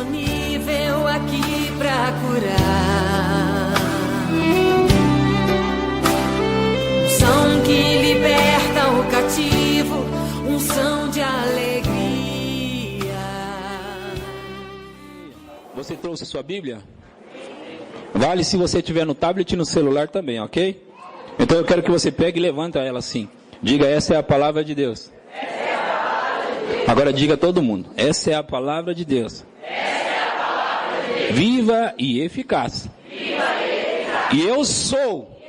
disponível aqui pra curar. Unção que liberta o cativo, unção de alegria. Você trouxe a sua Bíblia? Vale se você tiver no tablet e no celular também, ok? Então eu quero que você pegue e levanta ela assim. Diga, essa é a palavra de Deus. Agora diga a todo mundo, essa é a palavra de Deus. Viva e eficaz. E eu sou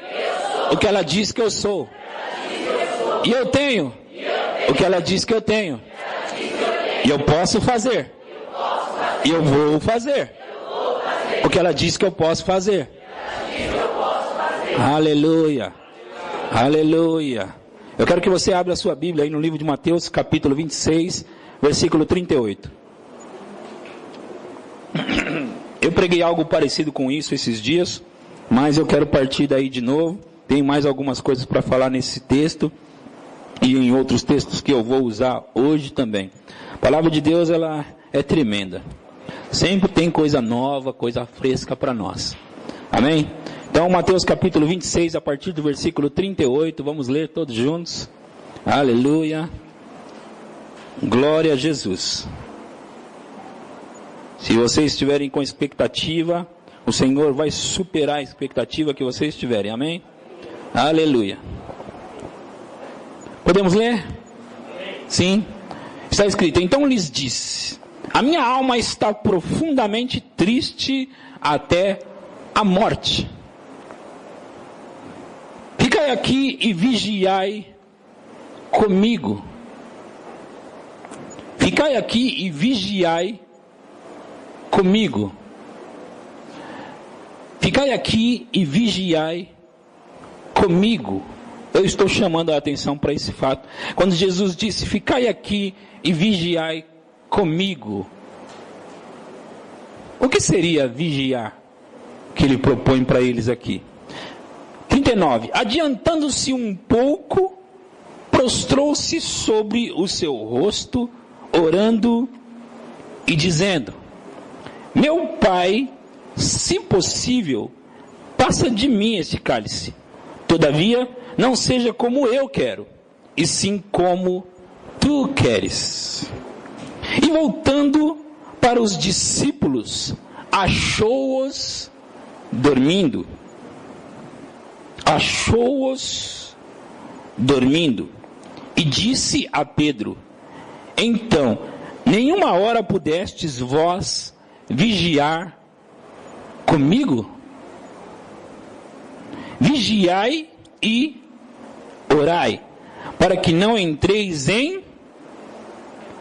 o que ela diz que eu sou. E eu tenho o que ela diz que eu tenho. E eu posso fazer. E eu vou fazer o que ela diz que eu posso fazer. Aleluia. Aleluia. Eu quero que você abra a sua Bíblia aí no livro de Mateus, capítulo 26, versículo 38. Eu preguei algo parecido com isso esses dias, mas eu quero partir daí de novo. Tem mais algumas coisas para falar nesse texto e em outros textos que eu vou usar hoje também. A palavra de Deus, ela é tremenda. Sempre tem coisa nova, coisa fresca para nós. Amém? Então, Mateus capítulo 26, a partir do versículo 38, vamos ler todos juntos. Aleluia. Glória a Jesus. Se vocês estiverem com expectativa, o Senhor vai superar a expectativa que vocês tiverem. Amém? Aleluia. Podemos ler? Sim. Está escrito, então lhes disse: a minha alma está profundamente triste até a morte. Ficai aqui e vigiai comigo. Ficai aqui e vigiai comigo. Ficai aqui e vigiai comigo. Eu estou chamando a atenção para esse fato. Quando Jesus disse, ficai aqui e vigiai comigo. O que seria vigiar? Que ele propõe para eles aqui. 39. Adiantando-se um pouco, prostrou-se sobre o seu rosto, orando e dizendo: meu Pai, se possível, passa de mim esse cálice. Todavia, não seja como eu quero, e sim como tu queres. E voltando para os discípulos, achou-os dormindo. Achou-os dormindo. E disse a Pedro: então, nenhuma hora pudestes vós vigiar comigo? Vigiai e orai, para que não entreis em...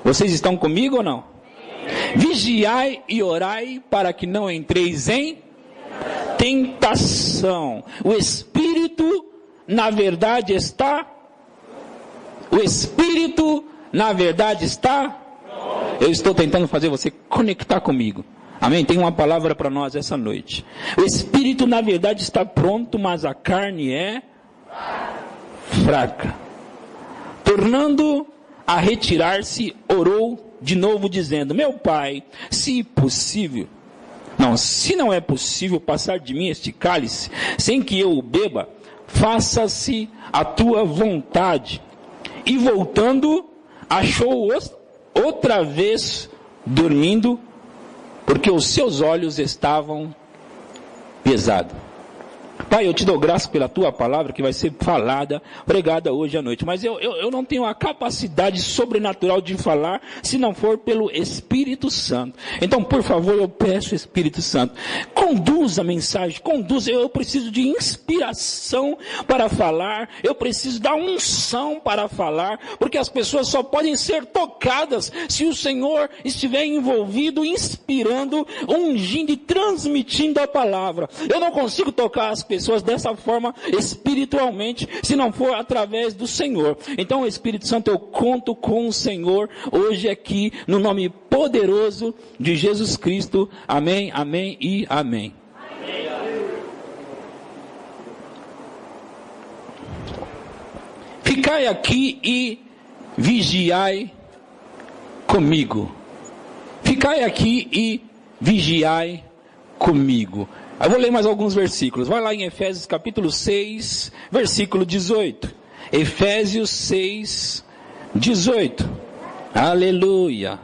Vocês estão comigo ou não? Vigiai e orai, para que não entreis em tentação. O Espírito, na verdade, está... O Espírito, na verdade, está... Eu estou tentando fazer você conectar comigo. Amém? Tem uma palavra para nós essa noite. O Espírito, na verdade, está pronto, mas a carne é fraca. Tornando a retirar-se, orou de novo, dizendo: meu Pai, se possível... Não, se não é possível passar de mim este cálice, sem que eu o beba, faça-se a tua vontade. E voltando, achou-os outra vez dormindo, porque os seus olhos estavam pesados. Pai, eu te dou graça pela tua palavra que vai ser falada, pregada hoje à noite. Mas eu não tenho a capacidade sobrenatural de falar se não for pelo Espírito Santo. Então, por favor, eu peço, Espírito Santo, conduza a mensagem, conduza. Eu preciso de inspiração para falar, eu preciso da unção para falar, porque as pessoas só podem ser tocadas se o Senhor estiver envolvido, inspirando, ungindo e transmitindo a palavra. Eu não consigo tocar as pessoas dessa forma espiritualmente, se não for através do Senhor. Então, Espírito Santo, eu conto com o Senhor hoje aqui, no nome poderoso de Jesus Cristo. Amém, amém e amém. Ficai aqui e vigiai comigo. Ficai aqui e vigiai comigo. Eu vou ler mais alguns versículos. Vai lá em Efésios capítulo 6, versículo 18. Efésios 6, 18. Aleluia.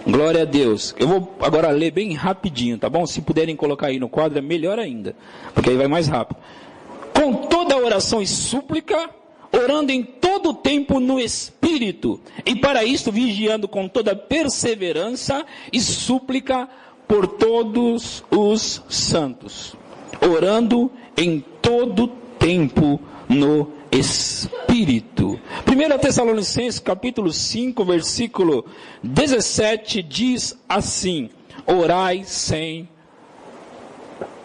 Glória a Deus. Eu vou agora ler bem rapidinho, tá bom? Se puderem colocar aí no quadro, é melhor ainda, porque aí vai mais rápido. Com toda oração e súplica, orando em todo o tempo no Espírito, e para isto vigiando com toda perseverança e súplica por todos os santos. Orando em todo tempo no Espírito. 1 Tessalonicenses capítulo 5, versículo 17 diz assim: orai sem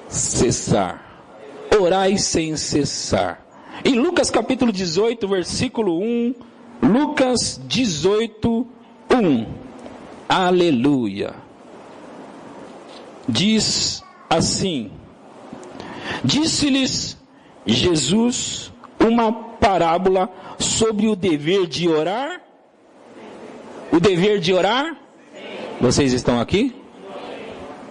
cessar. Orai sem cessar. Em Lucas capítulo 18, versículo 1, Lucas 18, 1. Aleluia. Diz assim: disse-lhes Jesus uma parábola sobre o dever de orar. O dever de orar? Vocês estão aqui?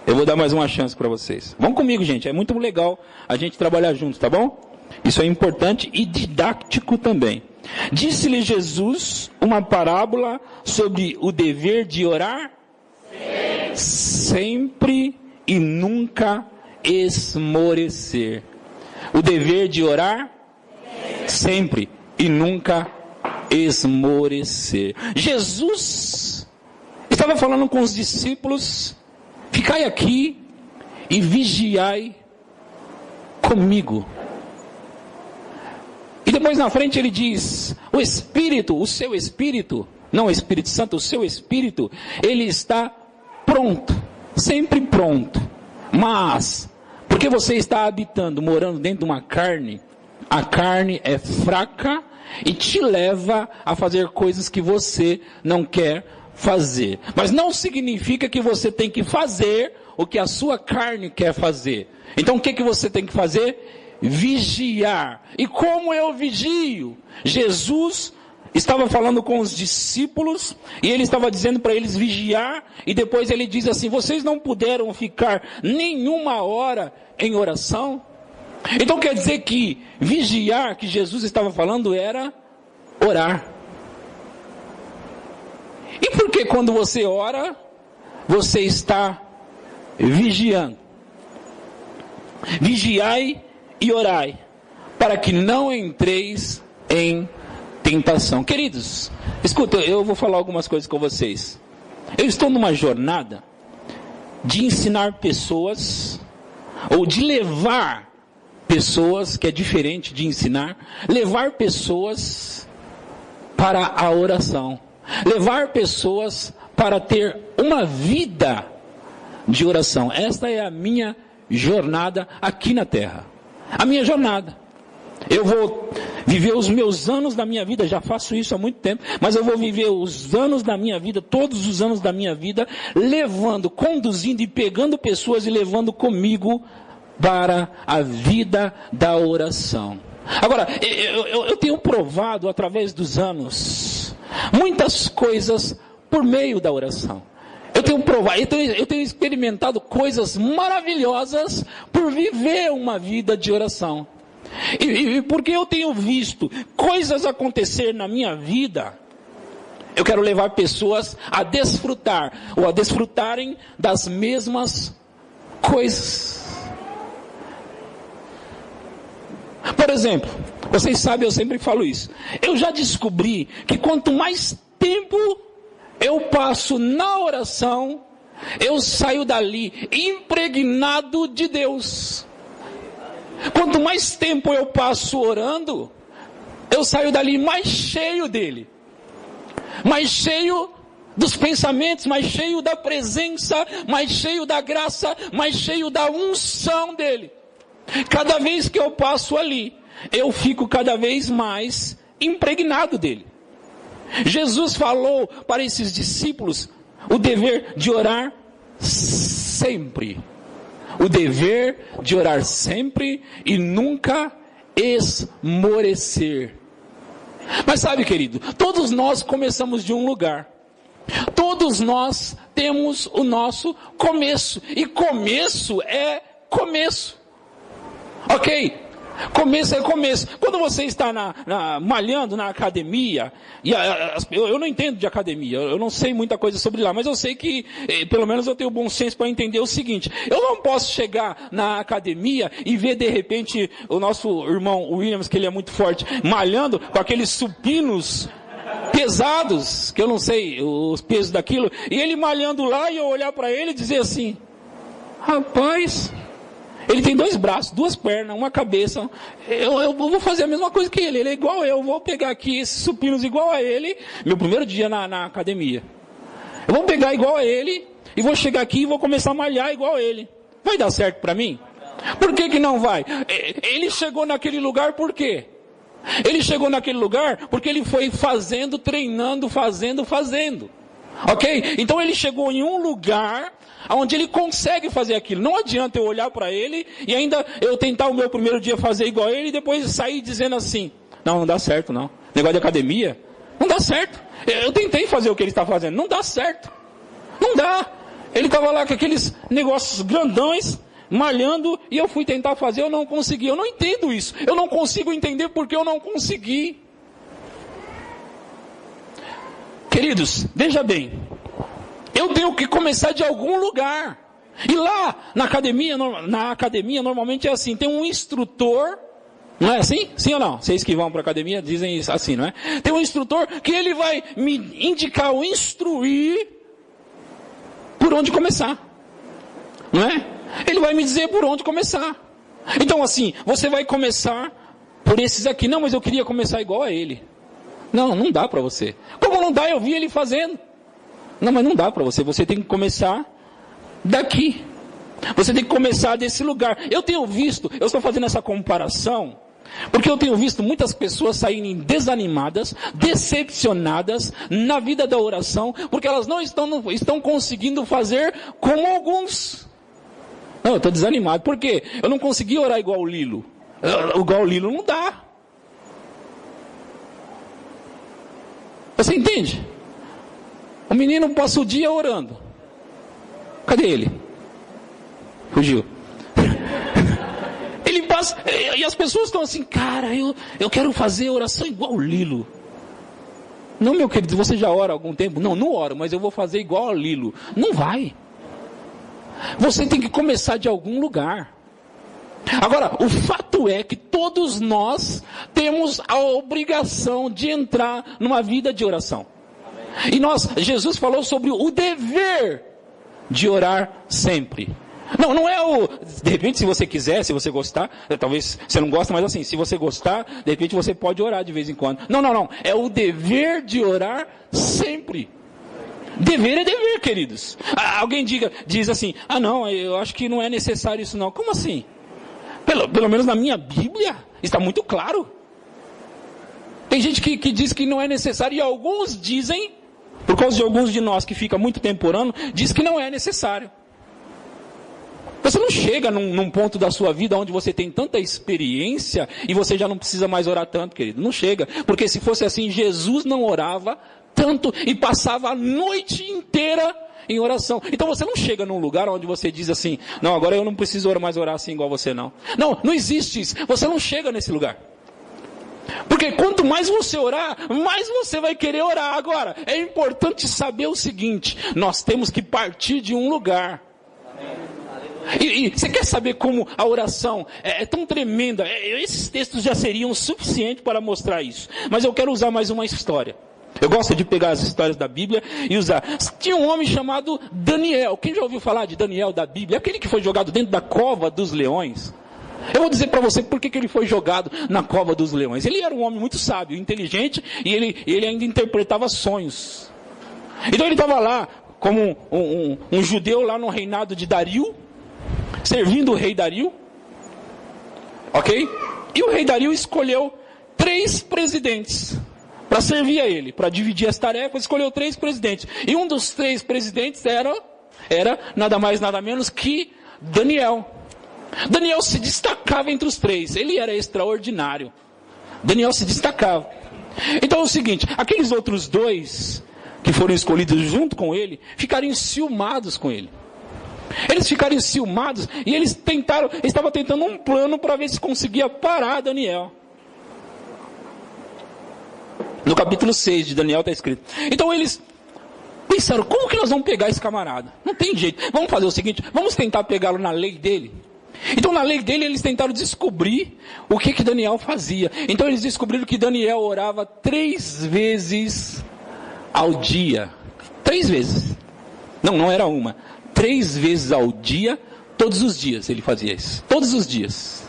Eu vou dar mais uma chance para vocês. Vão comigo, gente. É muito legal a gente trabalhar junto, tá bom? Isso é importante e didático também. Disse-lhe Jesus uma parábola sobre o dever de orar? Sempre e nunca esmorecer. O dever de orar? Sempre e nunca esmorecer. Jesus estava falando com os discípulos: ficai aqui e vigiai comigo. E depois na frente ele diz: o Espírito, o seu Espírito, não o Espírito Santo, o seu Espírito, ele está pronto, sempre pronto. Mas, porque você está habitando, morando dentro de uma carne, a carne é fraca e te leva a fazer coisas que você não quer fazer. Mas não significa que você tem que fazer o que a sua carne quer fazer. Então o que você tem que fazer? Vigiar. E como eu vigio? Jesus estava falando com os discípulos e ele estava dizendo para eles vigiar, e depois ele diz assim: vocês não puderam ficar nenhuma hora em oração? Então quer dizer que vigiar, que Jesus estava falando, era orar. E por que quando você ora, você está vigiando? Vigiai e orai, para que não entreis em tentação. Queridos, escuta, eu vou falar algumas coisas com vocês. Eu estou numa jornada de ensinar pessoas, ou de levar pessoas, que é diferente de ensinar, levar pessoas para a oração, levar pessoas para ter uma vida de oração. Esta é a minha jornada aqui na terra, a minha jornada. Eu vou viver os meus anos da minha vida, já faço isso há muito tempo, mas eu vou viver os anos da minha vida, todos os anos da minha vida, levando, conduzindo e pegando pessoas e levando comigo para a vida da oração. Agora, eu tenho provado através dos anos muitas coisas por meio da oração. Eu tenho provado, eu tenho experimentado coisas maravilhosas por viver uma vida de oração. E porque eu tenho visto coisas acontecer na minha vida, eu quero levar pessoas a desfrutar, ou a desfrutarem das mesmas coisas. Por exemplo, vocês sabem, eu sempre falo isso. Eu já descobri que quanto mais tempo eu passo na oração, eu saio dali impregnado de Deus. Quanto mais tempo eu passo orando, eu saio dali mais cheio dele, mais cheio dos pensamentos, mais cheio da presença, mais cheio da graça, mais cheio da unção dele. Cada vez que eu passo ali, eu fico cada vez mais impregnado dele. Jesus falou para esses discípulos o dever de orar sempre. O dever de orar sempre e nunca esmorecer. Mas sabe, querido, todos nós começamos de um lugar. Todos nós temos o nosso começo. E começo é começo. Ok? Começo é começo. Quando você está malhando na academia, eu não entendo de academia, eu não sei muita coisa sobre lá, mas eu sei que, pelo menos eu tenho bom senso para entender o seguinte: eu não posso chegar na academia e ver de repente o nosso irmão Williams, que ele é muito forte, malhando com aqueles supinos pesados, que eu não sei os pesos daquilo, e ele malhando lá e eu olhar para ele e dizer assim: rapaz, ele tem 2 braços, 2 pernas, uma cabeça. Eu vou fazer a mesma coisa que ele é igual eu. Vou pegar aqui esses supinos igual a ele. Meu primeiro dia na academia. Eu vou pegar igual a ele e vou chegar aqui e vou começar a malhar igual a ele. Vai dar certo para mim? Por que não vai? Ele chegou naquele lugar por quê? Ele chegou naquele lugar porque ele foi fazendo, treinando, fazendo. Ok? Então ele chegou em um lugar onde ele consegue fazer aquilo. Não adianta eu olhar para ele e ainda eu tentar o meu primeiro dia fazer igual a ele e depois sair dizendo assim: não dá certo não. Negócio de academia, não dá certo. Eu tentei fazer o que ele está fazendo, não dá certo. Não dá. Ele estava lá com aqueles negócios grandões, malhando, e eu fui tentar fazer, eu não consegui. Eu não entendo isso. Eu não consigo entender porque eu não consegui. Queridos, veja bem, eu tenho que começar de algum lugar. E lá na academia normalmente é assim, tem um instrutor, não é assim? Sim ou não? Vocês que vão para a academia dizem isso assim, não é? Tem um instrutor que ele vai me indicar ou instruir por onde começar, não é? Ele vai me dizer por onde começar. Então assim, você vai começar por esses aqui. Não, mas eu queria começar igual a ele. Não dá para você. Como não dá? Eu vi ele fazendo. Não, mas não dá para você. Você tem que começar daqui. Você tem que começar desse lugar. Eu estou fazendo essa comparação, porque eu tenho visto muitas pessoas saírem desanimadas, decepcionadas na vida da oração, porque elas não estão conseguindo fazer como alguns. Não, eu estou desanimado. Por quê? Eu não consegui orar igual o Lilo. Igual o Lilo não dá. Você entende? O menino passa o dia orando. Cadê ele? Fugiu. Ele passa, e as pessoas estão assim: cara, eu quero fazer oração igual o Lilo. Não, meu querido, você já ora há algum tempo? Não oro, mas eu vou fazer igual ao Lilo. Não vai. Você tem que começar de algum lugar. Agora, o fato é que todos nós temos a obrigação de entrar numa vida de oração. E Jesus falou sobre o dever de orar sempre. Não é de repente, se você quiser, se você gostar, talvez você não gosta, mas assim, se você gostar, de repente você pode orar de vez em quando. Não. É o dever de orar sempre. Dever é dever, queridos. Alguém diz assim: não, eu acho que não é necessário isso não. Como assim? Pelo menos na minha Bíblia está muito claro. Tem gente que diz que não é necessário, e alguns dizem, por causa de alguns de nós que fica muito tempo orando, diz que não é necessário. Você não chega num ponto da sua vida onde você tem tanta experiência e você já não precisa mais orar tanto, querido. Não chega. Porque se fosse assim, Jesus não orava tanto e passava a noite inteira em oração. Então você não chega num lugar onde você diz assim: não, agora eu não preciso mais orar assim igual você não. Não existe isso. Você não chega nesse lugar. Porque quanto mais você orar, mais você vai querer orar. Agora, é importante saber o seguinte: nós temos que partir de um lugar. E você quer saber como a oração é tão tremenda? Esses textos já seriam suficientes para mostrar isso. Mas eu quero usar mais uma história. Eu gosto de pegar as histórias da Bíblia e usar. Tinha um homem chamado Daniel. Quem já ouviu falar de Daniel da Bíblia? Aquele que foi jogado dentro da cova dos leões. Eu vou dizer para você por que ele foi jogado na cova dos leões. Ele era um homem muito sábio, inteligente, e ele ainda interpretava sonhos. Então ele estava lá como um judeu lá no reinado de Dario, servindo o rei Dario, ok? E o rei Dario escolheu 3 presidentes para servir a ele, para dividir as tarefas. Escolheu 3 presidentes, e um dos 3 presidentes era nada mais nada menos que Daniel. Daniel se destacava entre os 3, ele era extraordinário. Daniel se destacava. Então é o seguinte: aqueles outros 2 que foram escolhidos junto com ele, ficariam enciumados com ele. Eles ficaram enciumados e eles estavam tentando um plano para ver se conseguia parar Daniel. No capítulo 6 de Daniel está escrito. Então eles pensaram, como que nós vamos pegar esse camarada? Não tem jeito, vamos fazer o seguinte, vamos tentar pegá-lo na lei dele. Então na lei dele eles tentaram descobrir o que Daniel fazia. Então eles descobriram que Daniel orava 3 vezes ao dia. 3 vezes. Não era uma. 3 vezes ao dia, todos os dias ele fazia isso. Todos os dias.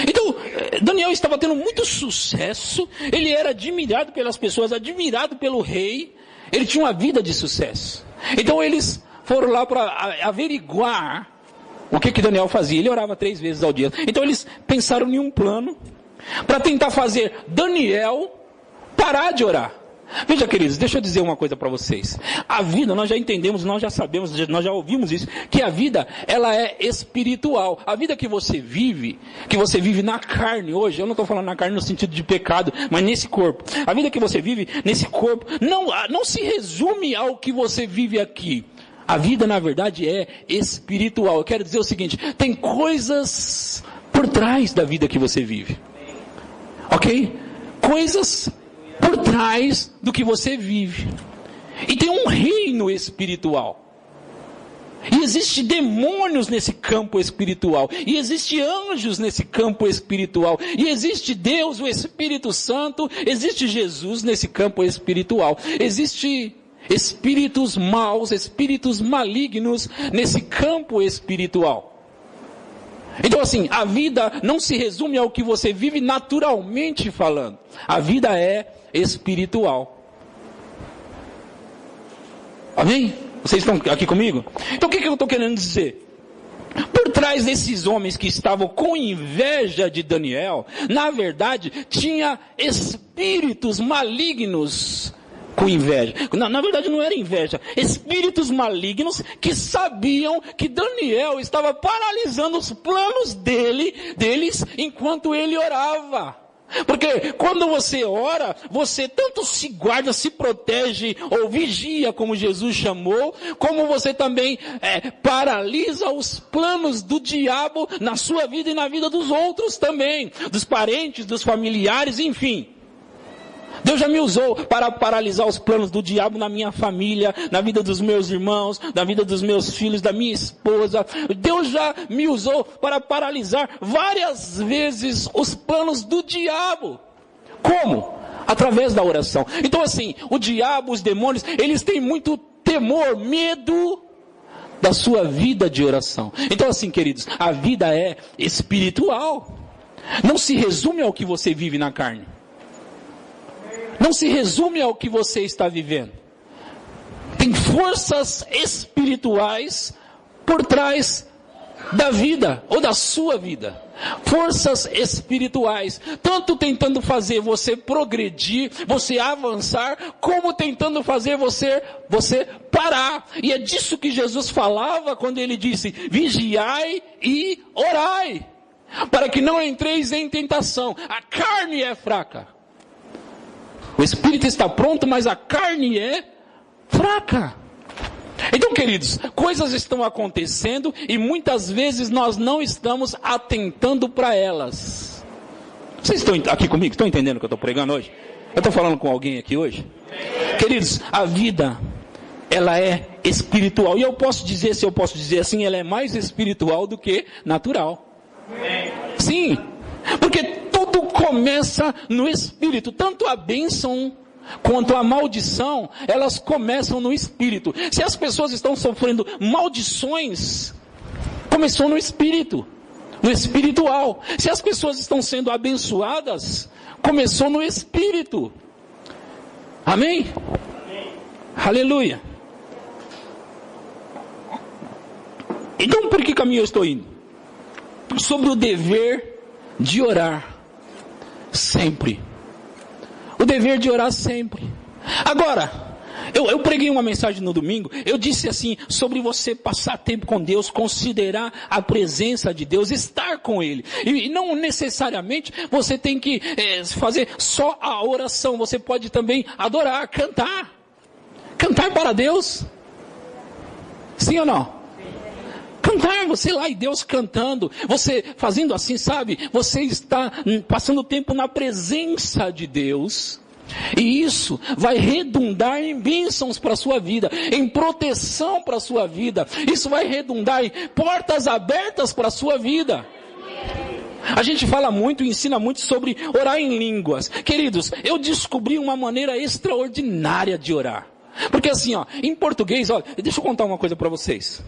Então, Daniel estava tendo muito sucesso. Ele era admirado pelas pessoas, admirado pelo rei. Ele tinha uma vida de sucesso. Então eles foram lá para averiguar o que Daniel fazia. Ele orava 3 vezes ao dia. Então eles pensaram em um plano para tentar fazer Daniel parar de orar. Veja, queridos, deixa eu dizer uma coisa para vocês. A vida, nós já entendemos, nós já sabemos, nós já ouvimos isso, que a vida, ela é espiritual. A vida que você vive na carne hoje, eu não estou falando na carne no sentido de pecado, mas nesse corpo. A vida que você vive nesse corpo, não se resume ao que você vive aqui. A vida, na verdade, é espiritual. Eu quero dizer o seguinte, tem coisas por trás da vida que você vive. Ok? Coisas por trás do que você vive. E tem um reino espiritual. E existe demônios nesse campo espiritual. E existe anjos nesse campo espiritual. E existe Deus, o Espírito Santo. Existe Jesus nesse campo espiritual. Existe espíritos maus, espíritos malignos nesse campo espiritual. Então assim, a vida não se resume ao que você vive naturalmente falando. A vida é espiritual. Amém? Vocês estão aqui comigo? Então o que eu estou querendo dizer? Por trás desses homens que estavam com inveja de Daniel, na verdade, tinha espíritos malignos com inveja. Na verdade não era inveja. Espíritos malignos que sabiam que Daniel estava paralisando os planos deles enquanto ele orava. Porque quando você ora, você tanto se guarda, se protege ou vigia, como Jesus chamou, como você também paralisa os planos do diabo na sua vida e na vida dos outros também, dos parentes, dos familiares, enfim. Deus já me usou para paralisar os planos do diabo na minha família, na vida dos meus irmãos, na vida dos meus filhos, da minha esposa. Deus já me usou para paralisar várias vezes os planos do diabo. Como? Através da oração. Então assim, o diabo, os demônios, eles têm muito temor, medo da sua vida de oração. Então assim, queridos, a vida é espiritual. Não se resume ao que você vive na carne. Não se resume ao que você está vivendo. Tem forças espirituais por trás da vida ou da sua vida. Forças espirituais, tanto tentando fazer você progredir, você avançar, como tentando fazer você parar. E é disso que Jesus falava quando ele disse: vigiai e orai, para que não entreis em tentação. A carne é fraca. O espírito está pronto, mas a carne é fraca. Então, queridos, coisas estão acontecendo e muitas vezes nós não estamos atentando para elas. Vocês estão aqui comigo? Estão entendendo o que eu estou pregando hoje? Eu estou falando com alguém aqui hoje? Queridos, a vida, ela é espiritual. E eu posso dizer, se eu posso dizer assim, ela é mais espiritual do que natural. Sim, porque tudo começa no espírito. Tanto a bênção quanto a maldição, elas começam no espírito. Se as pessoas estão sofrendo maldições, começou no espírito, no espiritual. Se as pessoas estão sendo abençoadas, começou no espírito. Amém? Amém. Aleluia. Então, por que caminho eu estou indo? Sobre o dever de orar sempre. O dever de orar sempre. Agora, eu preguei uma mensagem no domingo, eu disse assim, sobre você passar tempo com Deus, considerar a presença de Deus, estar com Ele. E não necessariamente você tem que fazer só a oração, você pode também adorar, cantar. Cantar para Deus. Sim ou não? Cantar, você lá e Deus cantando, você fazendo assim, sabe? Você está passando tempo na presença de Deus. E isso vai redundar em bênçãos para a sua vida, em proteção para a sua vida. Isso vai redundar em portas abertas para a sua vida. A gente fala muito e ensina muito sobre orar em línguas. Queridos, eu descobri uma maneira extraordinária de orar. Porque assim, ó, em português, olha, deixa eu contar uma coisa para vocês.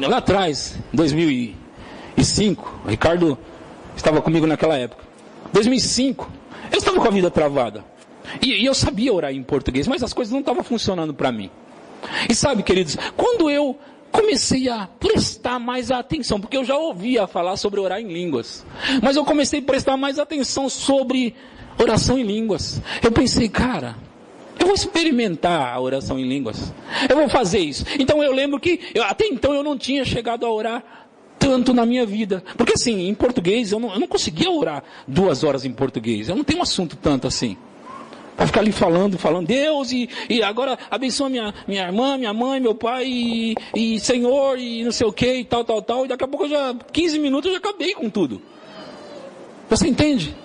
Lá atrás, em 2005, o Ricardo estava comigo naquela época. 2005, eu estava com a vida travada. E eu sabia orar em português, mas as coisas não estavam funcionando para mim. E sabe, queridos, quando eu comecei a prestar mais atenção, porque eu já ouvia falar sobre orar em línguas, mas eu comecei a prestar mais atenção sobre oração em línguas. Eu pensei, cara, eu vou experimentar a oração em línguas. Eu vou fazer isso. Então eu lembro que, até então eu não tinha chegado a orar tanto na minha vida. Porque assim, em português, eu não conseguia orar 2 horas em português. Eu não tenho um assunto tanto assim. Para ficar ali falando, Deus, e agora abençoa minha irmã, minha mãe, meu pai, e Senhor, e não sei o que, e tal. E daqui a pouco 15 minutos eu já acabei com tudo. Você entende?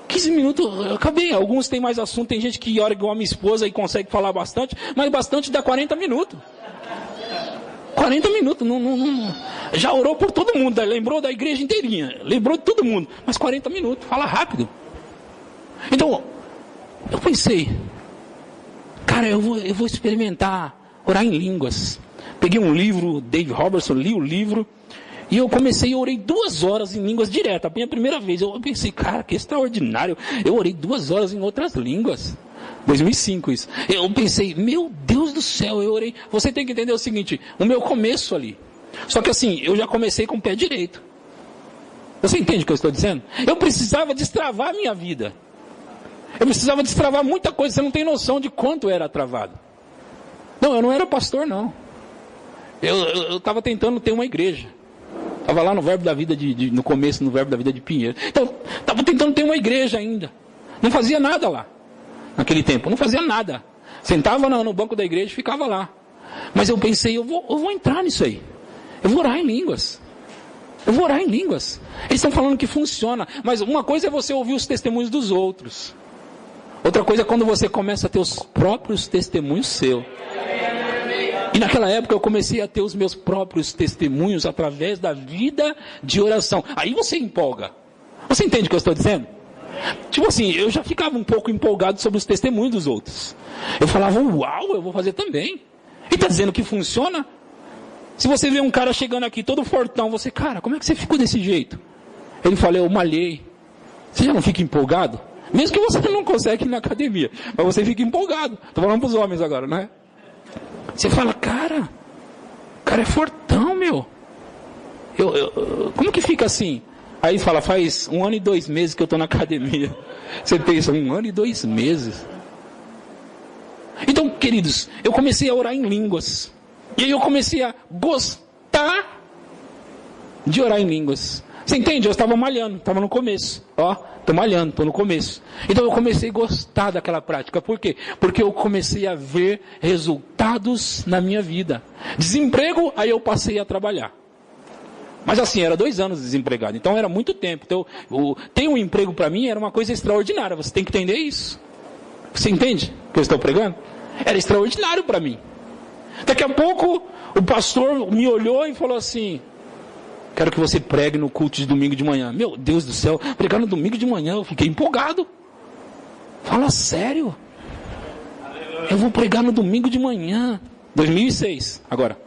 15 minutos, eu acabei. Alguns têm mais assunto, tem gente que ora igual a minha esposa e consegue falar bastante, mas bastante dá 40 minutos. 40 minutos, não, já orou por todo mundo, lembrou da igreja inteirinha, lembrou de todo mundo, mas 40 minutos, fala rápido. Então, eu pensei, cara, eu vou experimentar orar em línguas. Peguei um livro, Dave Robertson, li o livro, e eu comecei, eu orei 2 horas em línguas direto, a minha primeira vez. Eu pensei, cara, que extraordinário, eu orei 2 horas em outras línguas. 2005 isso. Eu pensei, meu Deus do céu, eu orei. Você tem que entender o seguinte, o meu começo ali. Só que assim, eu já comecei com o pé direito. Você entende o que eu estou dizendo? Eu precisava destravar a minha vida. Eu precisava destravar muita coisa, você não tem noção de quanto era travado. Não, eu não era pastor, não. Eu estava tentando ter uma igreja. Estava lá no Verbo da Vida, no começo, no Verbo da Vida de Pinheiro. Então, estava tentando ter uma igreja ainda. Não fazia nada lá. Naquele tempo, não fazia nada. Sentava no banco da igreja e ficava lá. Mas eu pensei, eu vou entrar nisso aí. Eu vou orar em línguas. Eu vou orar em línguas. Eles estão falando que funciona. Mas uma coisa é você ouvir os testemunhos dos outros. Outra coisa é quando você começa a ter os próprios testemunhos seus. E naquela época eu comecei a ter os meus próprios testemunhos através da vida de oração. Aí você empolga. Você entende o que eu estou dizendo? Tipo assim, eu já ficava um pouco empolgado sobre os testemunhos dos outros. Eu falava, uau, eu vou fazer também. E está dizendo que funciona? Se você vê um cara chegando aqui todo fortão, você, cara, como é que você ficou desse jeito? Ele fala, eu malhei. Você já não fica empolgado? Mesmo que você não consegue ir na academia, mas você fica empolgado. Estou falando para os homens agora, não é? Você fala, cara, o cara é fortão, meu. Como que fica assim? Aí fala, faz 1 ano e 2 meses que eu estou na academia. Você pensa, 1 ano e 2 meses. Então, queridos, eu comecei a orar em línguas. E aí eu comecei a gostar de orar em línguas. Você entende? Eu estava malhando, estava no começo. Ó, estou malhando, estou no começo. Então eu comecei a gostar daquela prática. Por quê? Porque eu comecei a ver resultados na minha vida. Desemprego, aí eu passei a trabalhar. Mas assim, era 2 anos desempregado, então era muito tempo. Então, ter um emprego para mim era uma coisa extraordinária, você tem que entender isso. Você entende o que eu estou pregando? Era extraordinário para mim. Daqui a pouco, o pastor me olhou e falou assim, quero que você pregue no culto de domingo de manhã. Meu Deus do céu, pregar no domingo de manhã, eu fiquei empolgado. Fala sério? Eu vou pregar no domingo de manhã. 2006, agora.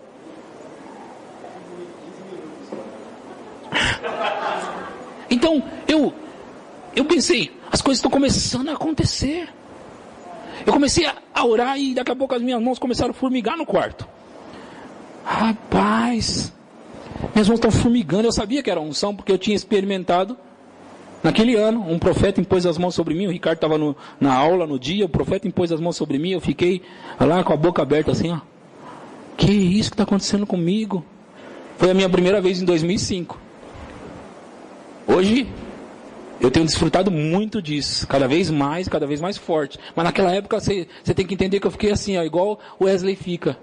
Então, eu pensei, as coisas estão começando a acontecer. Eu comecei a orar e daqui a pouco as minhas mãos começaram a formigar no quarto. Rapaz, minhas mãos estão formigando. Eu sabia que era unção porque eu tinha experimentado. Naquele ano, um profeta impôs as mãos sobre mim. O Ricardo estava na aula no dia, o profeta impôs as mãos sobre mim. Eu fiquei lá com a boca aberta assim, ó. Que isso que está acontecendo comigo? Foi a minha primeira vez em 2005. Hoje, Eu tenho desfrutado muito disso, cada vez mais forte. Mas naquela época você tem que entender que eu fiquei assim, ó, igual o Wesley fica.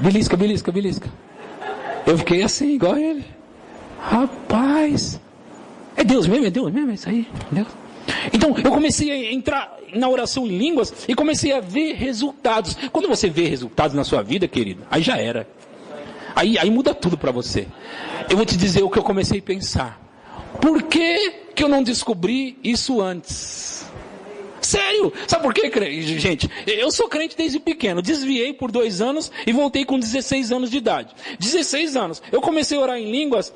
Belisca. Eu fiquei assim, igual ele. Rapaz, é Deus mesmo, é isso aí, Deus. Então eu comecei a entrar na oração em línguas e comecei a ver resultados. Quando você vê resultados na sua vida, querido, aí já era. Aí muda tudo para você. Eu vou te dizer o que eu comecei a pensar. Por que eu não descobri isso antes? Sério? Sabe por quê, gente? Eu sou crente desde pequeno. Desviei por 2 anos e voltei com 16 anos de idade. 16 anos. Eu comecei a orar em línguas,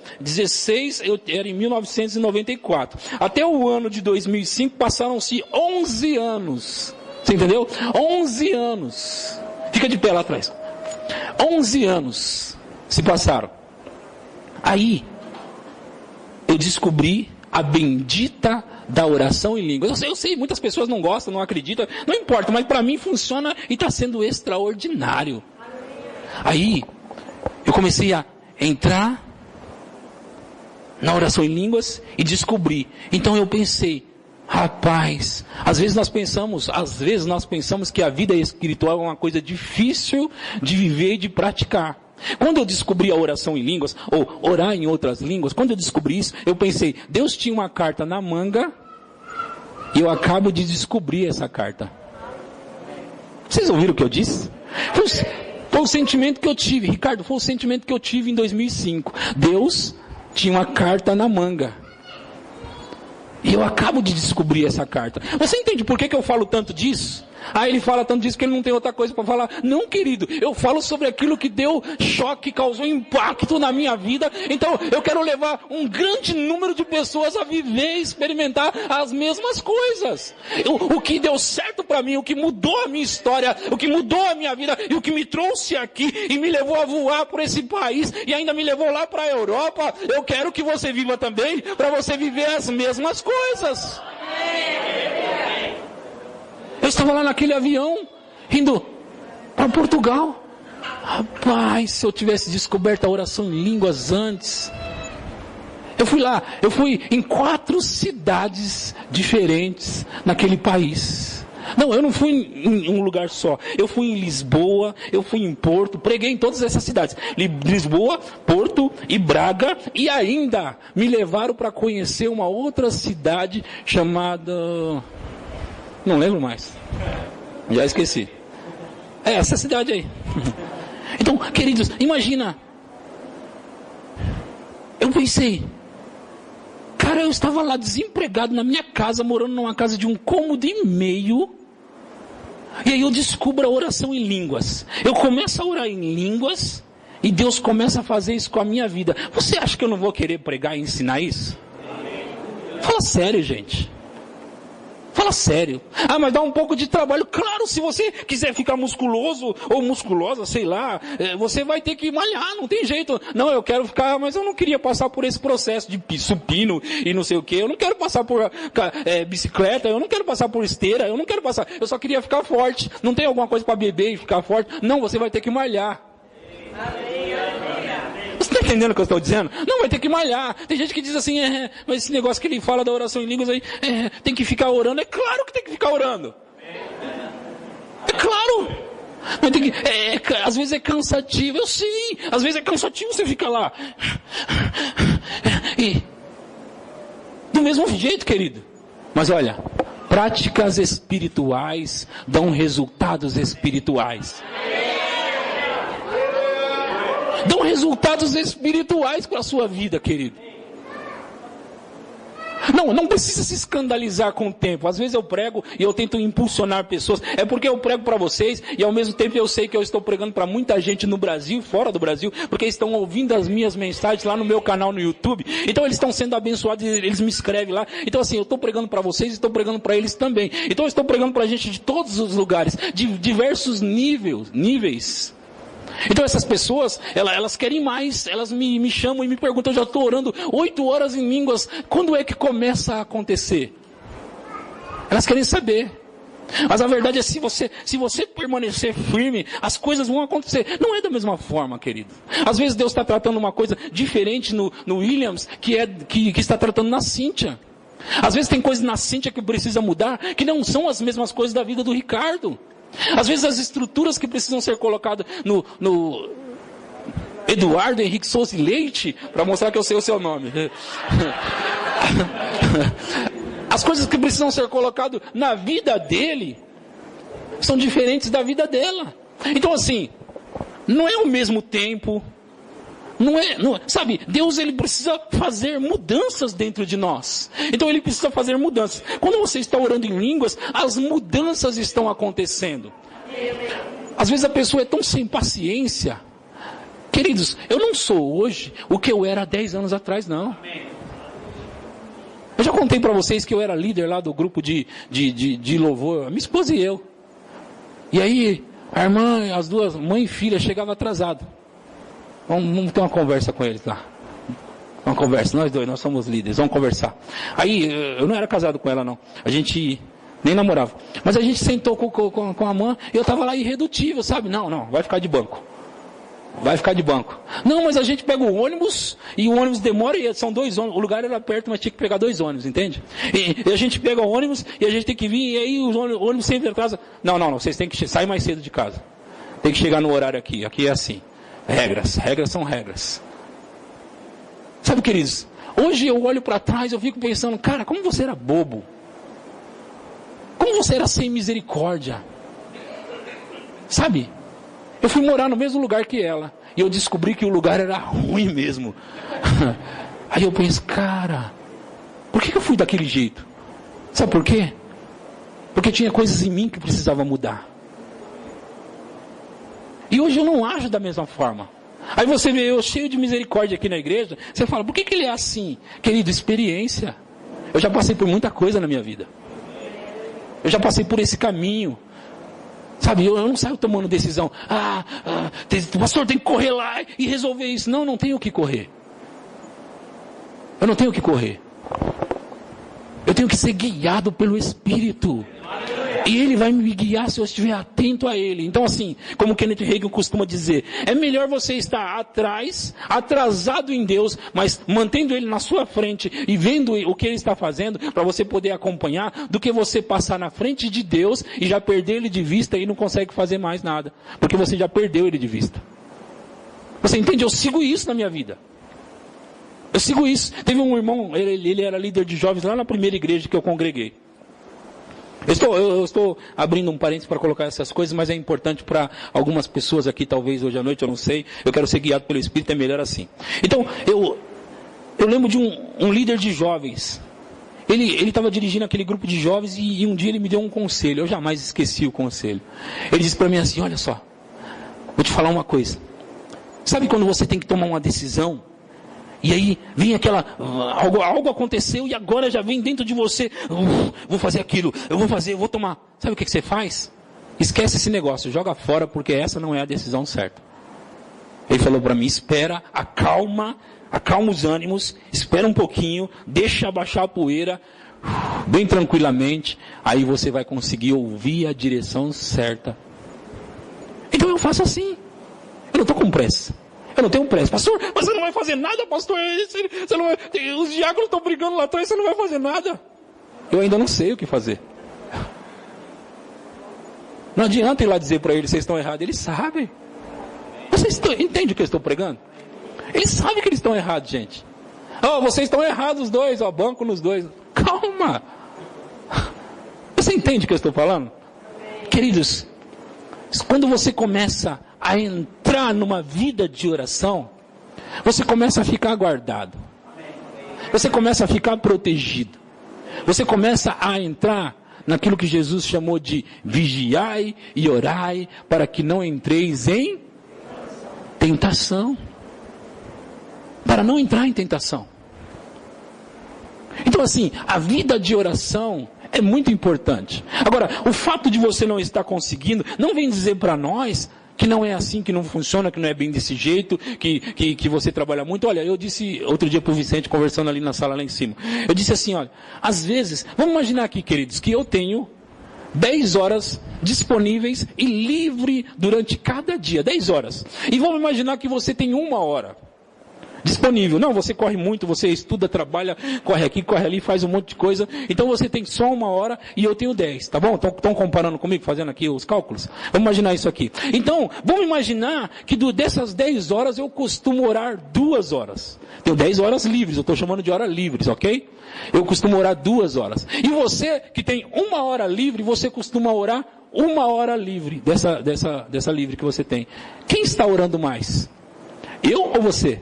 era em 1994. Até o ano de 2005 passaram-se 11 anos. Você entendeu? 11 anos. Fica de pé lá atrás. 11 anos se passaram. Aí, eu descobri a bendita da oração em línguas. Eu sei, muitas pessoas não gostam, não acreditam, não importa, mas para mim funciona e está sendo extraordinário. Aí, eu comecei a entrar na oração em línguas e descobri. Então eu pensei, rapaz, às vezes nós pensamos que a vida espiritual é uma coisa difícil de viver e de praticar. Quando eu descobri a oração em línguas, ou orar em outras línguas, quando eu descobri isso, eu pensei, Deus tinha uma carta na manga, e eu acabo de descobrir essa carta. Vocês ouviram o que eu disse? Foi o sentimento que eu tive, Ricardo, foi o sentimento que eu tive em 2005. Deus tinha uma carta na manga. E eu acabo de descobrir essa carta. Você entende por que eu falo tanto disso? Ele fala tanto disso que ele não tem outra coisa para falar. Não, querido, eu falo sobre aquilo que deu choque, causou impacto na minha vida. Então eu quero levar um grande número de pessoas a viver e experimentar as mesmas coisas. O que deu certo para mim, o que mudou a minha história, o que mudou a minha vida e o que me trouxe aqui e me levou a voar por esse país e ainda me levou lá para a Europa, eu quero que você viva também, para você viver as mesmas coisas. Eu estava lá naquele avião, indo para Portugal. Rapaz, se eu tivesse descoberto a oração em línguas antes. Eu fui em 4 cidades diferentes naquele país. Não, eu não fui em um lugar só. Eu fui em Lisboa, eu fui em Porto, preguei em todas essas cidades. Lisboa, Porto e Braga. E ainda me levaram para conhecer uma outra cidade chamada... Não lembro mais. Já esqueci. É essa cidade aí. Então, queridos, imagina. Eu pensei, cara, eu estava lá desempregado na minha casa, morando numa casa de 1,5 cômodos. E aí eu descubro a oração em línguas. Eu começo a orar em línguas e Deus começa a fazer isso com a minha vida. Você acha que eu não vou querer pregar e ensinar isso? Fala sério, gente. Fala sério. Mas dá um pouco de trabalho. Claro, se você quiser ficar musculoso ou musculosa, sei lá, você vai ter que malhar, não tem jeito. Não, eu quero ficar, mas eu não queria passar por esse processo de supino e não sei o que. Eu não quero passar por bicicleta, eu não quero passar por esteira, eu não quero passar. Eu só queria ficar forte. Não tem alguma coisa para beber e ficar forte? Não, você vai ter que malhar. Você está entendendo o que eu estou dizendo? Não, vai ter que malhar. Tem gente que diz assim, mas esse negócio que ele fala da oração em línguas aí, tem que ficar orando. É claro que tem que ficar orando. É claro. Mas tem que, às vezes é cansativo, eu sei. Às vezes é cansativo você ficar lá. E, do mesmo jeito, querido. Mas olha, práticas espirituais dão resultados espirituais. Dão resultados espirituais para a sua vida, querido. Não precisa se escandalizar com o tempo. Às vezes eu prego e eu tento impulsionar pessoas. É porque eu prego para vocês e ao mesmo tempo eu sei que eu estou pregando para muita gente no Brasil, fora do Brasil, porque eles estão ouvindo as minhas mensagens lá no meu canal no YouTube. Então eles estão sendo abençoados, eles me escrevem lá. Então assim, eu estou pregando para vocês e estou pregando para eles também. Então eu estou pregando para gente de todos os lugares, de diversos níveis. Então essas pessoas, elas querem mais, elas me chamam e me perguntam, eu já estou orando 8 horas em línguas, quando é que começa a acontecer? Elas querem saber. Mas a verdade é, se você permanecer firme, as coisas vão acontecer. Não é da mesma forma, querido. Às vezes Deus está tratando uma coisa diferente no Williams, que está tratando na Cíntia. Às vezes tem coisas na Cíntia que precisa mudar, que não são as mesmas coisas da vida do Ricardo. Às vezes as estruturas que precisam ser colocadas no Eduardo Henrique Souza Leite, para mostrar que eu sei o seu nome. As coisas que precisam ser colocadas na vida dele são diferentes da vida dela. Então assim, não é o mesmo tempo. Sabe, Deus ele precisa fazer mudanças dentro de nós. Então ele precisa fazer mudanças. Quando você está orando em línguas, as mudanças estão acontecendo. Às vezes a pessoa é tão sem paciência. Queridos, eu não sou hoje o que eu era há 10 anos atrás, não. Eu já contei para vocês que eu era líder lá do grupo de louvor, minha esposa e eu. E aí, a irmã, as duas, mãe e filha, chegavam atrasado. Vamos ter uma conversa com eles lá. Uma conversa, nós dois, nós somos líderes, vamos conversar. Aí, eu não era casado com ela não, a gente nem namorava. Mas a gente sentou com a mãe, e eu estava lá irredutível, sabe? Não, vai ficar de banco. Vai ficar de banco. Não, mas a gente pega o ônibus, e o ônibus demora, e são 2 ônibus, o lugar era perto, mas tinha que pegar 2 ônibus, entende? E a gente pega o ônibus, e a gente tem que vir, e aí o ônibus sempre atrasa. Não, vocês têm que sair mais cedo de casa. Tem que chegar no horário aqui é assim. Regras são regras. Sabe, queridos, hoje eu olho para trás, eu fico pensando, cara, como você era bobo. Como você era sem misericórdia. Sabe? Eu fui morar no mesmo lugar que ela. E eu descobri que o lugar era ruim mesmo. Aí eu penso, cara, por que eu fui daquele jeito? Sabe por quê? Porque tinha coisas em mim que precisavam mudar. E hoje eu não ajo da mesma forma. Aí você vê eu cheio de misericórdia aqui na igreja. Você fala, por que ele é assim? Querido, experiência. Eu já passei por muita coisa na minha vida. Eu já passei por esse caminho. Sabe, eu não saio tomando decisão. O pastor tem que correr lá e resolver isso. Não tenho que correr. Eu não tenho que correr. Eu tenho que ser guiado pelo Espírito. E Ele vai me guiar se eu estiver atento a Ele. Então assim, como Kenneth Hagin costuma dizer, é melhor você estar atrasado em Deus, mas mantendo Ele na sua frente e vendo o que Ele está fazendo, para você poder acompanhar, do que você passar na frente de Deus e já perder Ele de vista e não consegue fazer mais nada. Porque você já perdeu Ele de vista. Você entende? Eu sigo isso na minha vida. Eu sigo isso. Teve um irmão, ele era líder de jovens lá na primeira igreja que eu congreguei. Eu estou abrindo um parênteses para colocar essas coisas, mas é importante para algumas pessoas aqui, talvez hoje à noite, eu não sei. Eu quero ser guiado pelo Espírito, é melhor assim. Então, eu lembro de um líder de jovens. Ele estava dirigindo aquele grupo de jovens e um dia ele me deu um conselho. Eu jamais esqueci o conselho. Ele disse para mim assim, olha só, vou te falar uma coisa. Sabe quando você tem que tomar uma decisão? E aí vem algo aconteceu e agora já vem dentro de você, vou fazer aquilo, eu vou tomar. Sabe o que você faz? Esquece esse negócio, joga fora, porque essa não é a decisão certa. Ele falou para mim, espera, acalma os ânimos, espera um pouquinho, deixa abaixar a poeira, bem tranquilamente, aí você vai conseguir ouvir a direção certa. Então eu faço assim, eu não estou com pressa. Eu não tenho pressa. Pastor, mas você não vai fazer nada, pastor? Você não vai... Os diáconos estão brigando lá atrás, você não vai fazer nada. Eu ainda não sei o que fazer. Não adianta ir lá dizer para eles, vocês estão errados. Eles sabem. Vocês entendem o que eu estou pregando? Eles sabem que eles estão errados, gente. Vocês estão errados os dois, banco nos dois. Calma. Você entende o que eu estou falando? Queridos, quando você começa a entrar numa vida de oração, você começa a ficar guardado. Você começa a ficar protegido. Você começa a entrar naquilo que Jesus chamou de vigiai e orai, para que não entreis em tentação. Para não entrar em tentação. Então assim, a vida de oração é muito importante. Agora, o fato de você não estar conseguindo, não vem dizer para nós que não é assim, que não funciona, que não é bem desse jeito, que você trabalha muito. Olha, eu disse outro dia para o Vicente, conversando ali na sala lá em cima, eu disse assim, olha, às vezes, vamos imaginar aqui, queridos, que eu tenho 10 horas disponíveis e livre durante cada dia, 10 horas. E vamos imaginar que você tem 1 hora disponível. Não, você corre muito, você estuda, trabalha, corre aqui, corre ali, faz um monte de coisa. Então você tem só 1 hora e eu tenho 10, tá bom? Estão comparando comigo, fazendo aqui os cálculos? Vamos imaginar isso aqui. Então, vamos imaginar que dessas 10 horas eu costumo orar 2 horas. Tenho 10 horas livres, eu estou chamando de horas livres, ok? Eu costumo orar 2 horas. E você que tem 1 hora livre, você costuma orar 1 hora livre, dessa livre que você tem. Quem está orando mais? Eu ou você?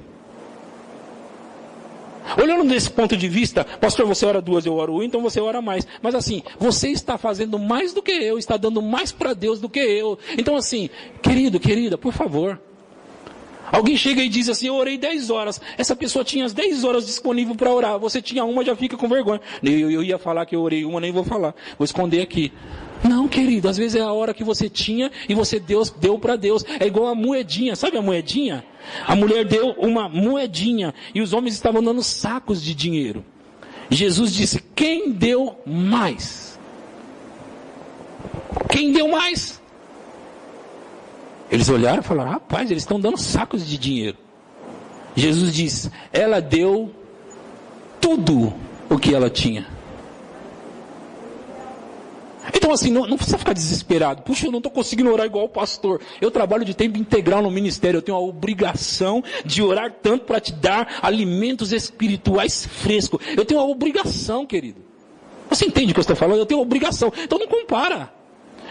Olhando desse ponto de vista, pastor, você ora 2, eu oro 1, então você ora mais. Mas assim, você está fazendo mais do que eu, está dando mais para Deus do que eu. Então assim, querido, querida, por favor. Alguém chega e diz assim, eu orei 10 horas. Essa pessoa tinha as 10 horas disponíveis para orar. Você tinha 1, já fica com vergonha. Eu ia falar que eu orei 1, nem vou falar. Vou esconder aqui. Não, querido, às vezes é a hora que você tinha e você deu para Deus. É igual a moedinha, sabe a moedinha? A mulher deu uma moedinha e os homens estavam dando sacos de dinheiro. Jesus disse, quem deu mais? Quem deu mais? Eles olharam e falaram, rapaz, eles estão dando sacos de dinheiro. Jesus disse, ela deu tudo o que ela tinha. Então assim, não precisa ficar desesperado. Puxa, eu não estou conseguindo orar igual o pastor. Eu trabalho de tempo integral no ministério. Eu tenho a obrigação de orar tanto para te dar alimentos espirituais frescos. Eu tenho a obrigação, querido. Você entende o que eu estou falando? Eu tenho a obrigação. Então não compara.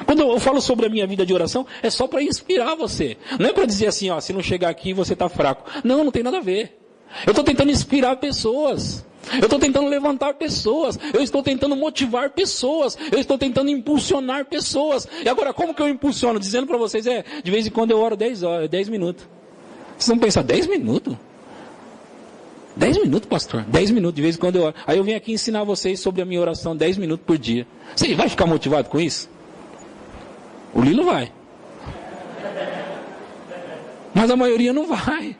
Quando eu falo sobre a minha vida de oração, é só para inspirar você. Não é para dizer assim, ó, se não chegar aqui você está fraco. Não tem nada a ver. Eu estou tentando inspirar pessoas. Eu estou tentando levantar pessoas. Eu estou tentando motivar pessoas. Eu estou tentando impulsionar pessoas. E agora, como que eu impulsiono? Dizendo para vocês, de vez em quando eu oro 10 minutos. Vocês vão pensar, 10 minutos? 10 minutos, pastor? 10 minutos, de vez em quando eu oro. Aí eu venho aqui ensinar vocês sobre a minha oração 10 minutos por dia. Você vai ficar motivado com isso? O Lilo vai. Mas a maioria não vai.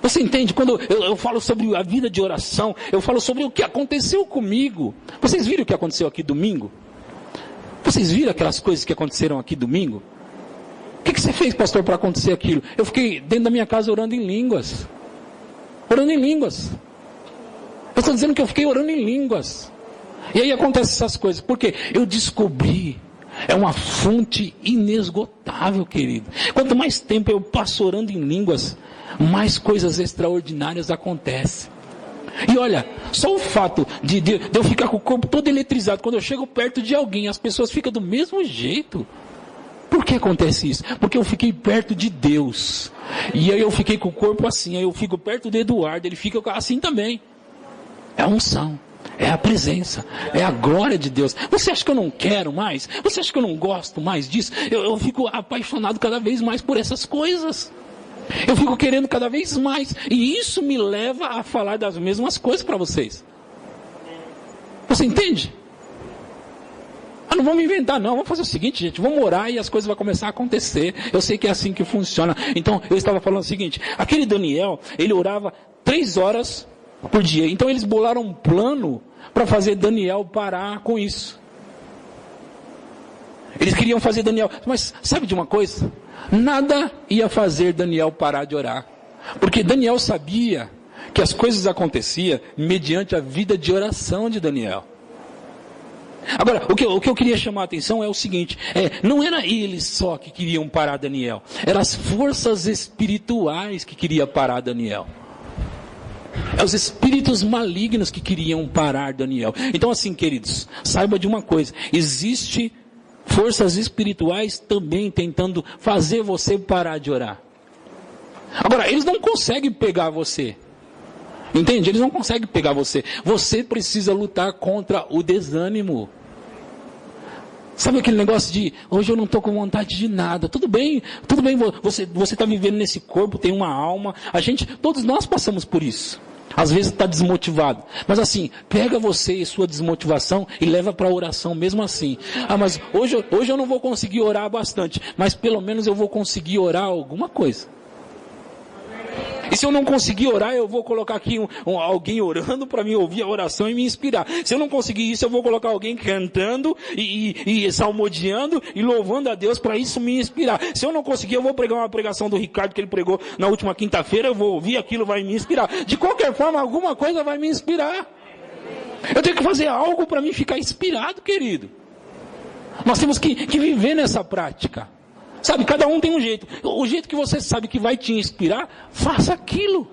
Você entende? Quando eu falo sobre a vida de oração, eu falo sobre o que aconteceu comigo. Vocês viram o que aconteceu aqui domingo? Vocês viram aquelas coisas que aconteceram aqui domingo? O que você fez, pastor, para acontecer aquilo? Eu fiquei dentro da minha casa orando em línguas. Orando em línguas. Eu estou dizendo que eu fiquei orando em línguas. E aí acontecem essas coisas. Porque eu descobri. É uma fonte inesgotável, querido. Quanto mais tempo eu passo orando em línguas, mais coisas extraordinárias acontecem. E olha, só o fato de eu ficar com o corpo todo eletrizado, quando eu chego perto de alguém, as pessoas ficam do mesmo jeito. Por que acontece isso? Porque eu fiquei perto de Deus. E aí eu fiquei com o corpo assim, aí eu fico perto do Eduardo, ele fica assim também. É a unção. É a presença, é a glória de Deus. Você acha que eu não quero mais? Você acha que eu não gosto mais disso? Eu fico apaixonado cada vez mais por essas coisas. Eu fico querendo cada vez mais. E isso me leva a falar das mesmas coisas para vocês. Você entende? Não vamos inventar não, vamos fazer o seguinte, gente, vamos orar e as coisas vão começar a acontecer. Eu sei que é assim que funciona. Então, eu estava falando o seguinte, aquele Daniel, ele orava 3 horas por dia. Então eles bolaram um plano para fazer Daniel parar com isso. Eles queriam fazer Daniel, mas sabe de uma coisa? Nada ia fazer Daniel parar de orar. Porque Daniel sabia que as coisas aconteciam mediante a vida de oração de Daniel. Agora, o que eu queria chamar a atenção é o seguinte, não era eles só que queriam parar Daniel, eram as forças espirituais que queriam parar Daniel. É os espíritos malignos que queriam parar Daniel. Então assim, queridos, saiba de uma coisa, existe forças espirituais também tentando fazer você parar de orar. Agora, eles não conseguem pegar você. Entende? Eles não conseguem pegar você. Você precisa lutar contra o desânimo. Sabe aquele negócio de, hoje eu não estou com vontade de nada. Tudo bem, você está vivendo nesse corpo, tem uma alma. Todos nós passamos por isso. Às vezes está desmotivado. Mas assim, pega você e sua desmotivação e leva para a oração mesmo assim. Mas hoje eu não vou conseguir orar bastante. Mas pelo menos eu vou conseguir orar alguma coisa. E se eu não conseguir orar, eu vou colocar aqui alguém orando para me ouvir a oração e me inspirar. Se eu não conseguir isso, eu vou colocar alguém cantando e salmodiando e louvando a Deus para isso me inspirar. Se eu não conseguir, eu vou pregar uma pregação do Ricardo que ele pregou na última quinta-feira, eu vou ouvir aquilo, vai me inspirar. De qualquer forma, alguma coisa vai me inspirar. Eu tenho que fazer algo para mim ficar inspirado, querido. Nós temos que viver nessa prática. Sabe, cada um tem um jeito. O jeito que você sabe que vai te inspirar, faça aquilo.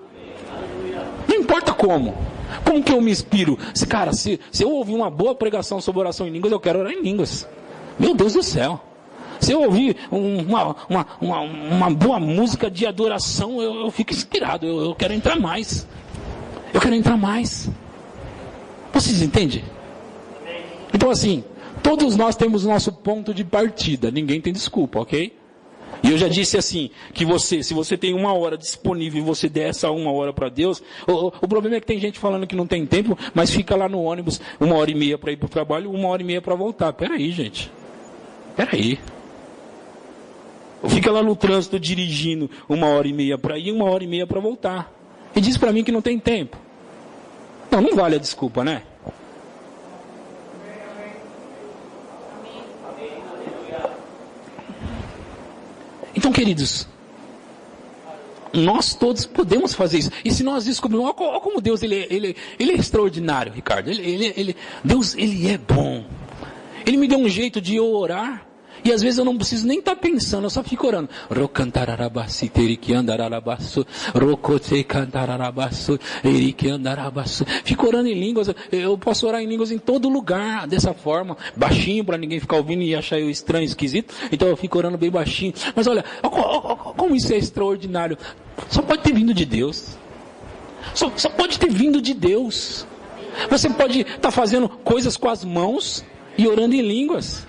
Não importa como. Como que eu me inspiro? Cara, se eu ouvir uma boa pregação sobre oração em línguas, eu quero orar em línguas. Meu Deus do céu. Se eu ouvir uma boa música de adoração, eu fico inspirado. Eu quero entrar mais. Eu quero entrar mais. Vocês entendem? Então assim, todos nós temos nosso ponto de partida. Ninguém tem desculpa, ok? E eu já disse assim, que se você tem 1 hora disponível e você der essa 1 hora para Deus, o problema é que tem gente falando que não tem tempo, mas fica lá no ônibus 1h30 para ir para o trabalho, 1h30 para voltar. Peraí, gente. Peraí. Fica lá no trânsito dirigindo 1h30 para ir, 1h30 para voltar. E diz para mim que não tem tempo. Não vale a desculpa, né? Então, queridos, nós todos podemos fazer isso. E se nós descobrirmos, olha como Deus ele é extraordinário, Ricardo. Deus, ele é bom. Ele me deu um jeito de eu orar. E às vezes eu não preciso nem estar pensando, eu só fico orando. Fico orando em línguas. Eu posso orar em línguas em todo lugar, dessa forma, baixinho, para ninguém ficar ouvindo e achar eu estranho, esquisito. Então eu fico orando bem baixinho. Mas olha, como isso é extraordinário. Só pode ter vindo de Deus. Só pode ter vindo de Deus. Você pode estar fazendo coisas com as mãos e orando em línguas.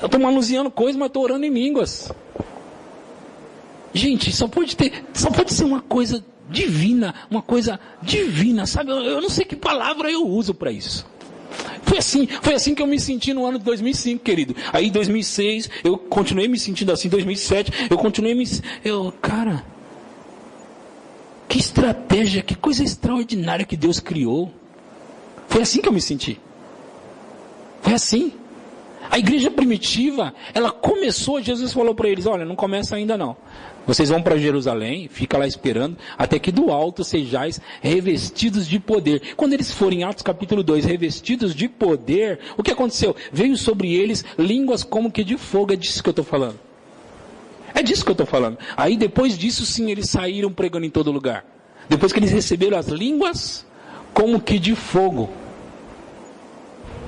Eu estou manuseando coisas, mas estou orando em línguas. Gente, só pode ser uma coisa divina, sabe? Eu não sei que palavra eu uso para isso. Foi assim que eu me senti no ano de 2005, querido. Aí em 2006, eu continuei me sentindo assim, em 2007, cara, que estratégia, que coisa extraordinária que Deus criou. Foi assim que eu me senti. Foi assim. A igreja primitiva, ela começou, Jesus falou para eles, olha, não começa ainda não. Vocês vão para Jerusalém, fica lá esperando, até que do alto sejais revestidos de poder. Quando eles forem em Atos capítulo 2, revestidos de poder, o que aconteceu? Veio sobre eles línguas como que de fogo, é disso que eu estou falando. É disso que eu estou falando. Aí depois disso sim, eles saíram pregando em todo lugar. Depois que eles receberam as línguas, como que de fogo.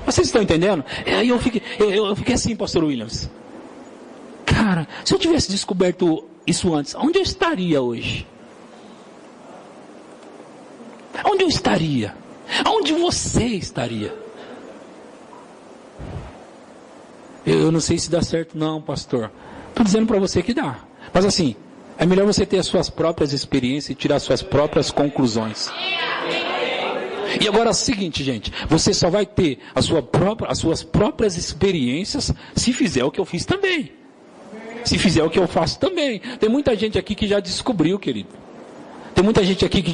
Vocês estão entendendo? Aí eu fiquei assim, pastor Williams. Cara, se eu tivesse descoberto isso antes, onde eu estaria hoje? Onde eu estaria? Onde você estaria? Eu não sei se dá certo não, pastor. Estou dizendo para você que dá. Mas assim, é melhor você ter as suas próprias experiências e tirar as suas próprias conclusões. E agora é o seguinte, gente, você só vai ter as suas próprias experiências se fizer o que eu fiz também. Se fizer o que eu faço também. Tem muita gente aqui que já descobriu, querido. Tem muita gente aqui que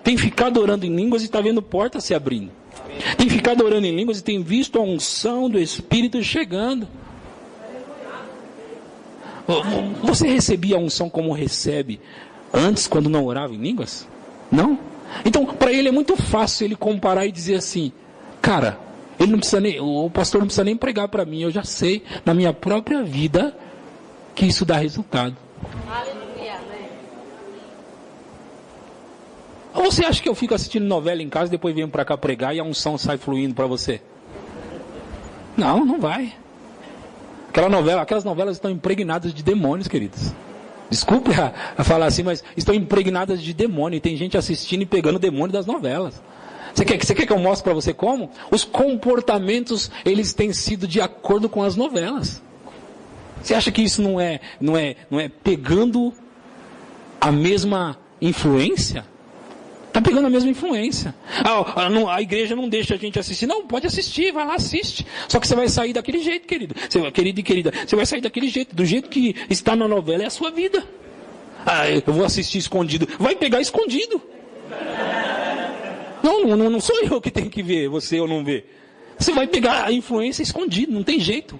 tem ficado orando em línguas e está vendo portas se abrindo. Tem ficado orando em línguas e tem visto a unção do Espírito chegando. Você recebia a unção como recebe antes quando não orava em línguas? Não? Então, para ele é muito fácil ele comparar e dizer assim, cara, o pastor não precisa nem pregar para mim, eu já sei na minha própria vida que isso dá resultado. Aleluia. Ou você acha que eu fico assistindo novela em casa, depois venho para cá pregar e a unção sai fluindo para você? Não vai. Aquelas novelas estão impregnadas de demônios, queridos. Desculpe a falar assim, mas estão impregnadas de demônio. E tem gente assistindo e pegando o demônio das novelas. Você quer que eu mostre para você como? Os comportamentos, eles têm sido de acordo com as novelas. Você acha que isso não é pegando a mesma influência? Está pegando a mesma influência. A igreja não deixa a gente assistir. Não, pode assistir, vai lá, assiste. Só que você vai sair daquele jeito, querido. Querido e querida, você vai sair daquele jeito. Do jeito que está na novela é a sua vida. eu vou assistir escondido. Vai pegar escondido. Não sou eu que tenho que ver, você ou não ver. Você vai pegar a influência escondido, não tem jeito.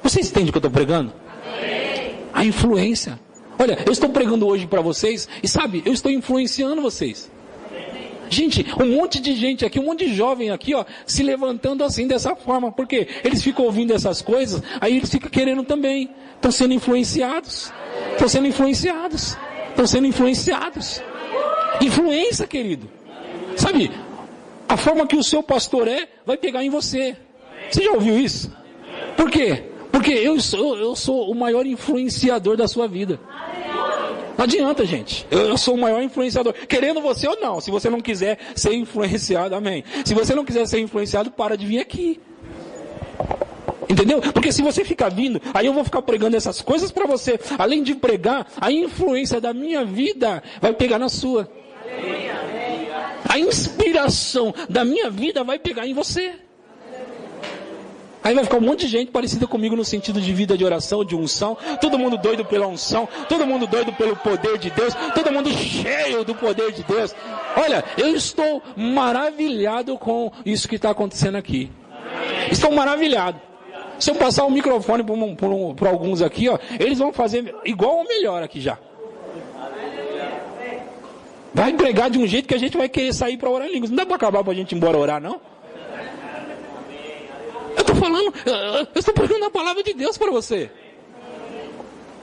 Vocês entendem o que eu estou pregando? A influência. Olha, eu estou pregando hoje para vocês e sabe, eu estou influenciando vocês. Gente, um monte de gente aqui, um monte de jovem aqui, ó, se levantando assim, dessa forma. Porque eles ficam ouvindo essas coisas, aí eles ficam querendo também. Estão sendo influenciados. Estão sendo influenciados. Estão sendo influenciados. Influência, querido. Sabe, a forma que o seu pastor vai pegar em você. Você já ouviu isso? Por quê? Porque eu sou o maior influenciador da sua vida. Não adianta, gente. Eu sou o maior influenciador. Querendo você ou não. Se você não quiser ser influenciado, amém. Se você não quiser ser influenciado, para de vir aqui. Entendeu? Porque se você ficar vindo, aí eu vou ficar pregando essas coisas para você. Além de pregar, a influência da minha vida vai pegar na sua. A inspiração da minha vida vai pegar em você. Aí vai ficar um monte de gente parecida comigo no sentido de vida de oração, de unção. Todo mundo doido pela unção. Todo mundo doido pelo poder de Deus. Todo mundo cheio do poder de Deus. Olha, eu estou maravilhado com isso que está acontecendo aqui. Estou maravilhado. Se eu passar o microfone para alguns aqui, ó, eles vão fazer igual ou melhor aqui já. Vai pregar de um jeito que a gente vai querer sair para orar em línguas. Não dá para acabar para a gente ir embora orar, não? Eu estou falando, eu estou pregando a palavra de Deus para você.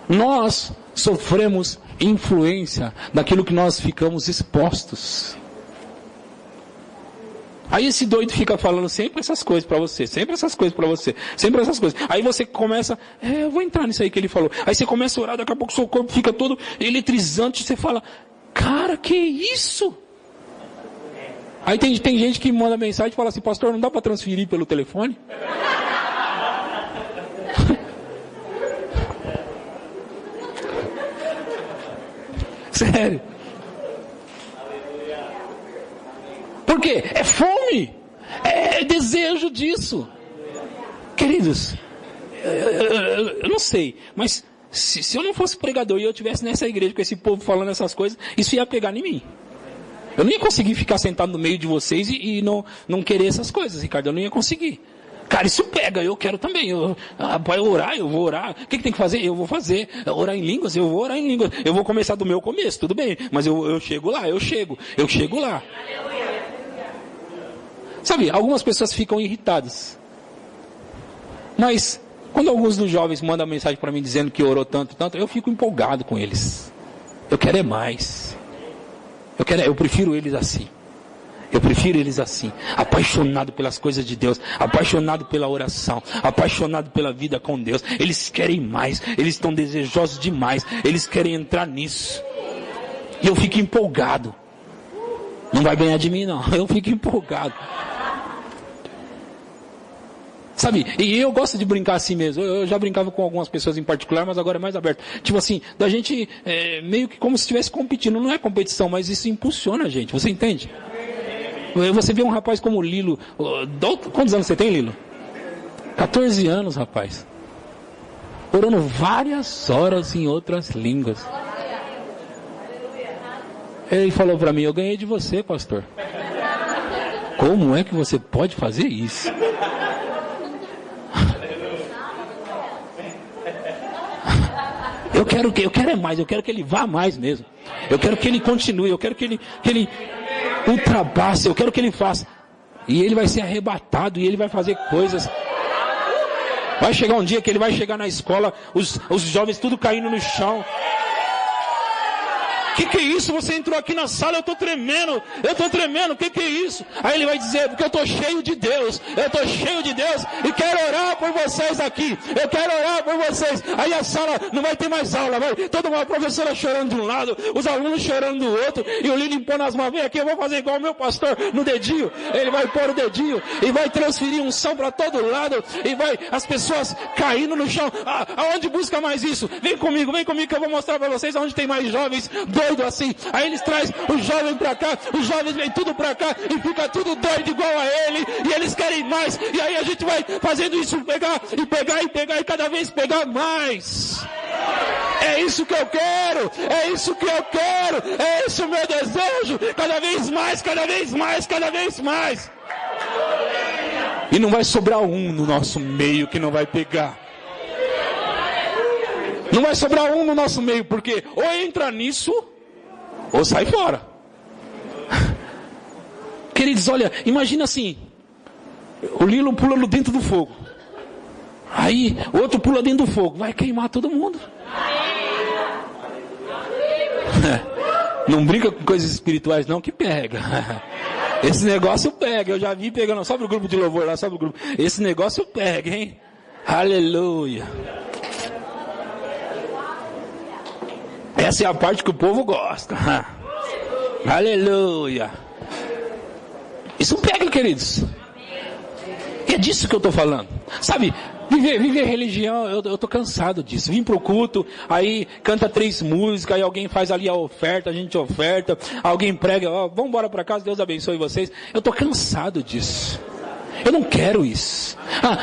Nós sofremos influência daquilo que nós ficamos expostos. Aí esse doido fica falando sempre essas coisas para você, sempre essas coisas para você, sempre essas coisas. Aí você começa, eu vou entrar nisso aí que ele falou. Aí você começa a orar, daqui a pouco seu corpo fica todo eletrizante, você fala, cara, que isso? Aí tem gente que manda mensagem e fala assim, pastor, não dá para transferir pelo telefone? Sério. Por quê? É fome. É desejo disso. Queridos, eu não sei, mas se eu não fosse pregador e eu estivesse nessa igreja com esse povo falando essas coisas, isso ia pegar em mim. Eu não ia conseguir ficar sentado no meio de vocês e não querer essas coisas, Ricardo. Eu não ia conseguir. Cara, isso pega, eu quero também. Vai orar, eu vou orar. O que tem que fazer? Eu vou fazer. Orar em línguas, eu vou orar em línguas. Eu vou começar do meu começo, tudo bem. Mas eu chego lá, eu chego lá. Sabe, algumas pessoas ficam irritadas. Mas, quando alguns dos jovens mandam mensagem para mim dizendo que orou tanto, eu fico empolgado com eles. Eu quero mais. Eu prefiro eles assim. Eu prefiro eles assim, apaixonado pelas coisas de Deus, apaixonado pela oração, apaixonado pela vida com Deus. Eles querem mais, eles estão desejosos demais, eles querem entrar nisso. E eu fico empolgado. Não vai ganhar de mim não, eu fico empolgado. Sabe, e eu gosto de brincar assim mesmo. Eu já brincava com algumas pessoas em particular, mas agora é mais aberto. Tipo assim, da gente meio que como se estivesse competindo. Não é competição, mas isso impulsiona a gente, você entende? Você vê um rapaz como o Lilo. Quantos anos você tem, Lilo? 14 anos, rapaz. Orando várias horas em outras línguas. Ele falou para mim, eu ganhei de você, pastor. Como é que você pode fazer isso? Eu quero é mais, eu quero que ele vá mais mesmo. Eu quero que ele continue, eu quero que ele ultrapasse, eu quero que ele faça. E ele vai ser arrebatado, e ele vai fazer coisas. Vai chegar um dia que ele vai chegar na escola, os jovens tudo caindo no chão. Que é isso? Você entrou aqui na sala, eu estou tremendo, o que é isso? Aí ele vai dizer, porque eu estou cheio de Deus, e quero orar por vocês aqui, eu quero orar por vocês. Aí a sala não vai ter mais aula, vai toda uma professora chorando de um lado, os alunos chorando do outro, e o Lili impondo as mãos, vem aqui, eu vou fazer igual o meu pastor no dedinho. Ele vai pôr o dedinho, e vai transferir unção para todo lado, e vai as pessoas caindo no chão. Aonde busca mais isso? Vem comigo que eu vou mostrar para vocês aonde tem mais jovens doido assim. Aí eles trazem os jovens pra cá, os jovens vêm tudo pra cá e fica tudo doido igual a ele, e eles querem mais, e aí a gente vai fazendo isso, pegar e cada vez pegar mais. É isso que eu quero, é isso que eu quero, é esse o meu desejo, cada vez mais, cada vez mais, cada vez mais. E não vai sobrar um no nosso meio que não vai pegar. Não vai sobrar um no nosso meio, porque ou entra nisso, ou sai fora. Queridos, olha, imagina assim, o Lilo pula dentro do fogo. Aí, o outro pula dentro do fogo, vai queimar todo mundo. Não brinca com coisas espirituais não, que pega. Esse negócio pega, eu já vi pegando, sobe o grupo de louvor lá, sobe o grupo. Esse negócio pega, hein? Aleluia. Essa é a parte que o povo gosta. Aleluia. Isso pega, queridos. É disso que eu estou falando. Sabe, viver religião, eu estou cansado disso. Vim pro culto, aí canta 3 músicas, aí alguém faz ali a oferta, a gente oferta, alguém prega, ó, vamos embora para casa, Deus abençoe vocês. Eu estou cansado disso. Eu não quero isso.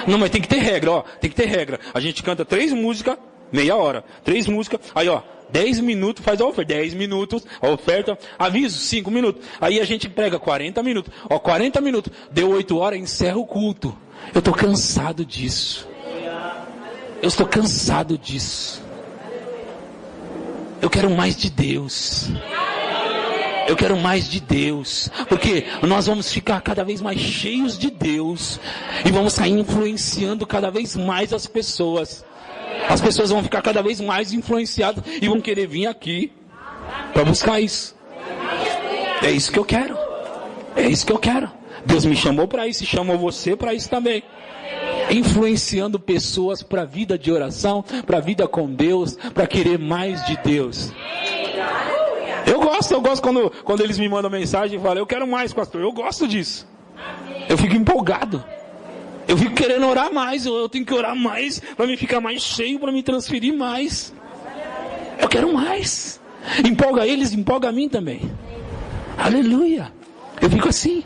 Não, mas tem que ter regra, ó, tem que ter regra. A gente canta 3 músicas, meia hora. 3 músicas, aí ó, 10 minutos faz a oferta, 10 minutos, a oferta, aviso, 5 minutos. Aí a gente prega 40 minutos, ó, 40 minutos, deu 8 horas, encerra o culto. Eu estou cansado disso. Eu estou cansado disso. Eu quero mais de Deus. Eu quero mais de Deus. Porque nós vamos ficar cada vez mais cheios de Deus. E vamos sair influenciando cada vez mais as pessoas. As pessoas vão ficar cada vez mais influenciadas e vão querer vir aqui para buscar isso. É isso que eu quero. É isso que eu quero. Deus me chamou para isso e chamou você para isso também. Influenciando pessoas para a vida de oração, para a vida com Deus, para querer mais de Deus. Eu gosto quando eles me mandam mensagem e falam, eu quero mais, pastor. Eu gosto disso. Eu fico empolgado. Eu fico querendo orar mais, eu tenho que orar mais para me ficar mais cheio, para me transferir mais. Eu quero mais. Empolga eles, empolga a mim também. Aleluia. Eu fico assim.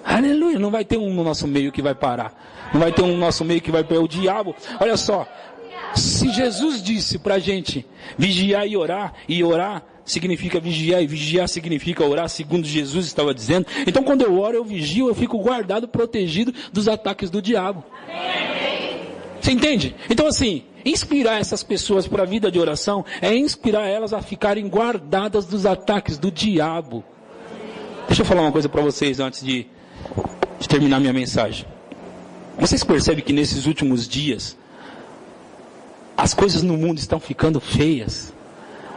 Aleluia. Não vai ter um no nosso meio que vai parar. Não vai ter um no nosso meio que vai pegar o diabo. Olha só. Se Jesus disse pra gente vigiar e orar significa vigiar, e vigiar significa orar, segundo Jesus estava dizendo. Então quando eu oro, eu vigio, eu fico guardado, protegido dos ataques do diabo. Você entende? Então assim, inspirar essas pessoas para a vida de oração é inspirar elas a ficarem guardadas dos ataques do diabo. Deixa eu falar uma coisa para vocês antes de terminar minha mensagem. Vocês percebem que nesses últimos dias as coisas no mundo estão ficando feias?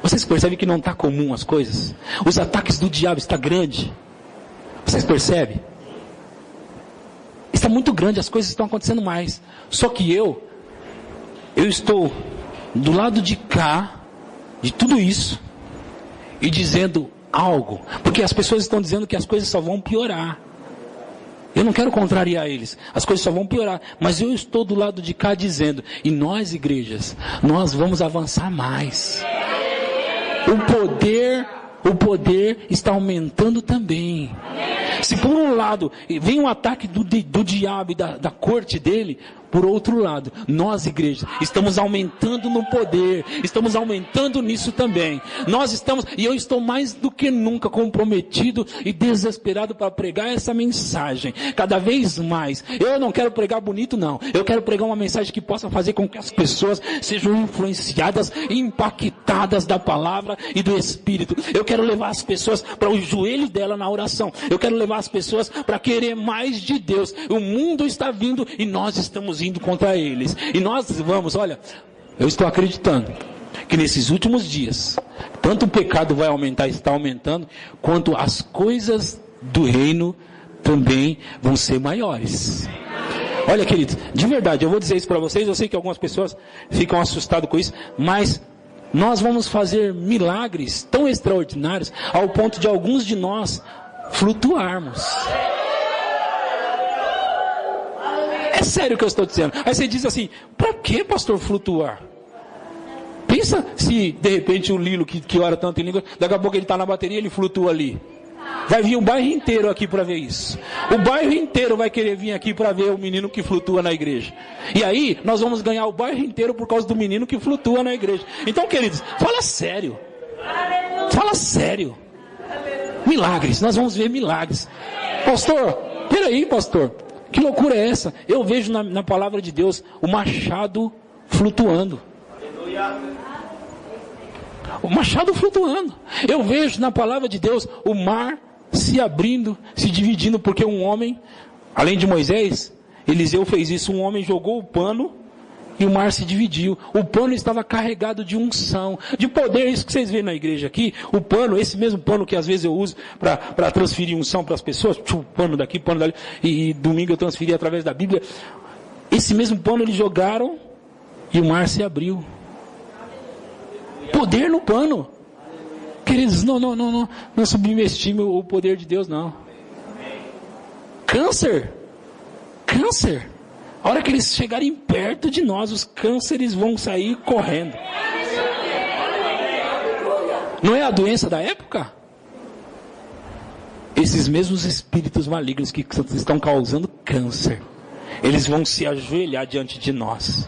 Vocês percebem que não está comum as coisas? Os ataques do diabo estão grandes. Vocês percebem? Está muito grande, as coisas estão acontecendo mais. Só que eu estou do lado de cá, de tudo isso, e dizendo algo. Porque as pessoas estão dizendo que as coisas só vão piorar. Eu não quero contrariar eles. As coisas só vão piorar. Mas eu estou do lado de cá dizendo, e nós igrejas, nós vamos avançar mais. O poder está aumentando também. Se por um lado vem um ataque do diabo e da corte dele, por outro lado, nós igrejas estamos aumentando no poder, estamos aumentando nisso também. E eu estou mais do que nunca comprometido e desesperado para pregar essa mensagem, cada vez mais. Eu não quero pregar bonito não, eu quero pregar uma mensagem que possa fazer com que as pessoas sejam influenciadas e impactadas da palavra e do Espírito. Eu quero levar as pessoas para o joelho dela na oração, eu quero levar as pessoas para querer mais de Deus. O mundo está vindo e nós estamos indo contra eles. E nós vamos, olha, eu estou acreditando que nesses últimos dias, tanto o pecado vai aumentar, está aumentando, quanto as coisas do reino também vão ser maiores. Olha, queridos, de verdade, eu vou dizer isso para vocês, eu sei que algumas pessoas ficam assustadas com isso, mas nós vamos fazer milagres tão extraordinários, ao ponto de alguns de nós flutuarmos. É sério o que eu estou dizendo. Aí você diz assim, para que, pastor, flutuar? Pensa se de repente o Lilo que ora tanto em língua, daqui a pouco ele está na bateria, ele flutua ali. Vai vir o bairro inteiro aqui para ver isso. O bairro inteiro vai querer vir aqui para ver o menino que flutua na igreja. E aí, nós vamos ganhar o bairro inteiro por causa do menino que flutua na igreja. Então, queridos, fala sério. Fala sério. Milagres, nós vamos ver milagres. Pastor, peraí, pastor. Que loucura é essa? Eu vejo na palavra de Deus o machado flutuando. O machado flutuando. Eu vejo na palavra de Deus o mar se abrindo, se dividindo, porque um homem, além de Moisés, Eliseu fez isso, um homem jogou o pano e o mar se dividiu. O pano estava carregado de unção, de poder. Isso que vocês veem na igreja aqui, o pano, esse mesmo pano que às vezes eu uso para transferir unção para as pessoas, pano daqui, pano dali, e domingo eu transferi através da Bíblia. Esse mesmo pano eles jogaram e o mar se abriu. Poder no pano. Queridos, não subestimem o poder de Deus, não. Câncer. A hora que eles chegarem perto de nós, os cânceres vão sair correndo. Não é a doença da época? Esses mesmos espíritos malignos que estão causando câncer, eles vão se ajoelhar diante de nós.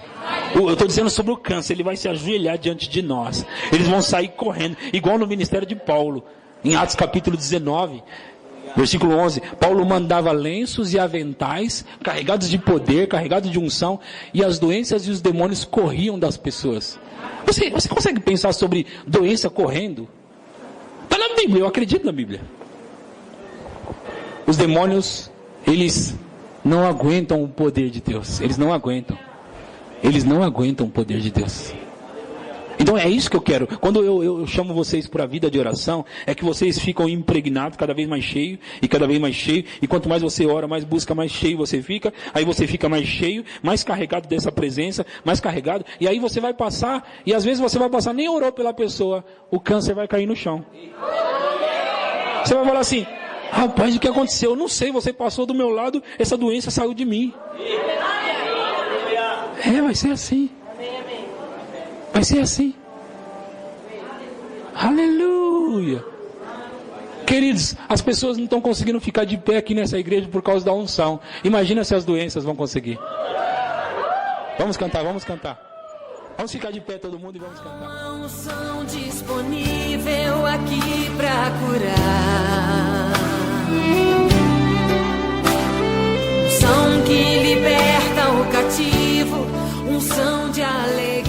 Eu estou dizendo sobre o câncer, ele vai se ajoelhar diante de nós. Eles vão sair correndo, igual no ministério de Paulo, em Atos capítulo 19, versículo 11. Paulo mandava lenços e aventais, carregados de poder, carregados de unção, e as doenças e os demônios corriam das pessoas. Você consegue pensar sobre doença correndo? Está na Bíblia, eu acredito na Bíblia. Os demônios, eles não aguentam o poder de Deus. Eles não aguentam o poder de Deus. Então é isso que eu quero. Quando eu chamo vocês para a vida de oração, é que vocês ficam impregnados, cada vez mais cheio, e cada vez mais cheio, e quanto mais você ora, mais busca, mais cheio você fica, aí você fica mais cheio, mais carregado dessa presença, mais carregado, e aí você vai passar, e às vezes você vai passar, nem orou pela pessoa, o câncer vai cair no chão. Você vai falar assim: rapaz, o que aconteceu? Eu não sei, você passou do meu lado, essa doença saiu de mim. Vai ser assim. Vai ser assim. Aleluia. Queridos, as pessoas não estão conseguindo ficar de pé aqui nessa igreja por causa da unção. Imagina se as doenças vão conseguir. Vamos cantar. Vamos ficar de pé todo mundo e vamos cantar. Uma unção disponível aqui pra curar. Unção que liberta o cativo, unção de alegria.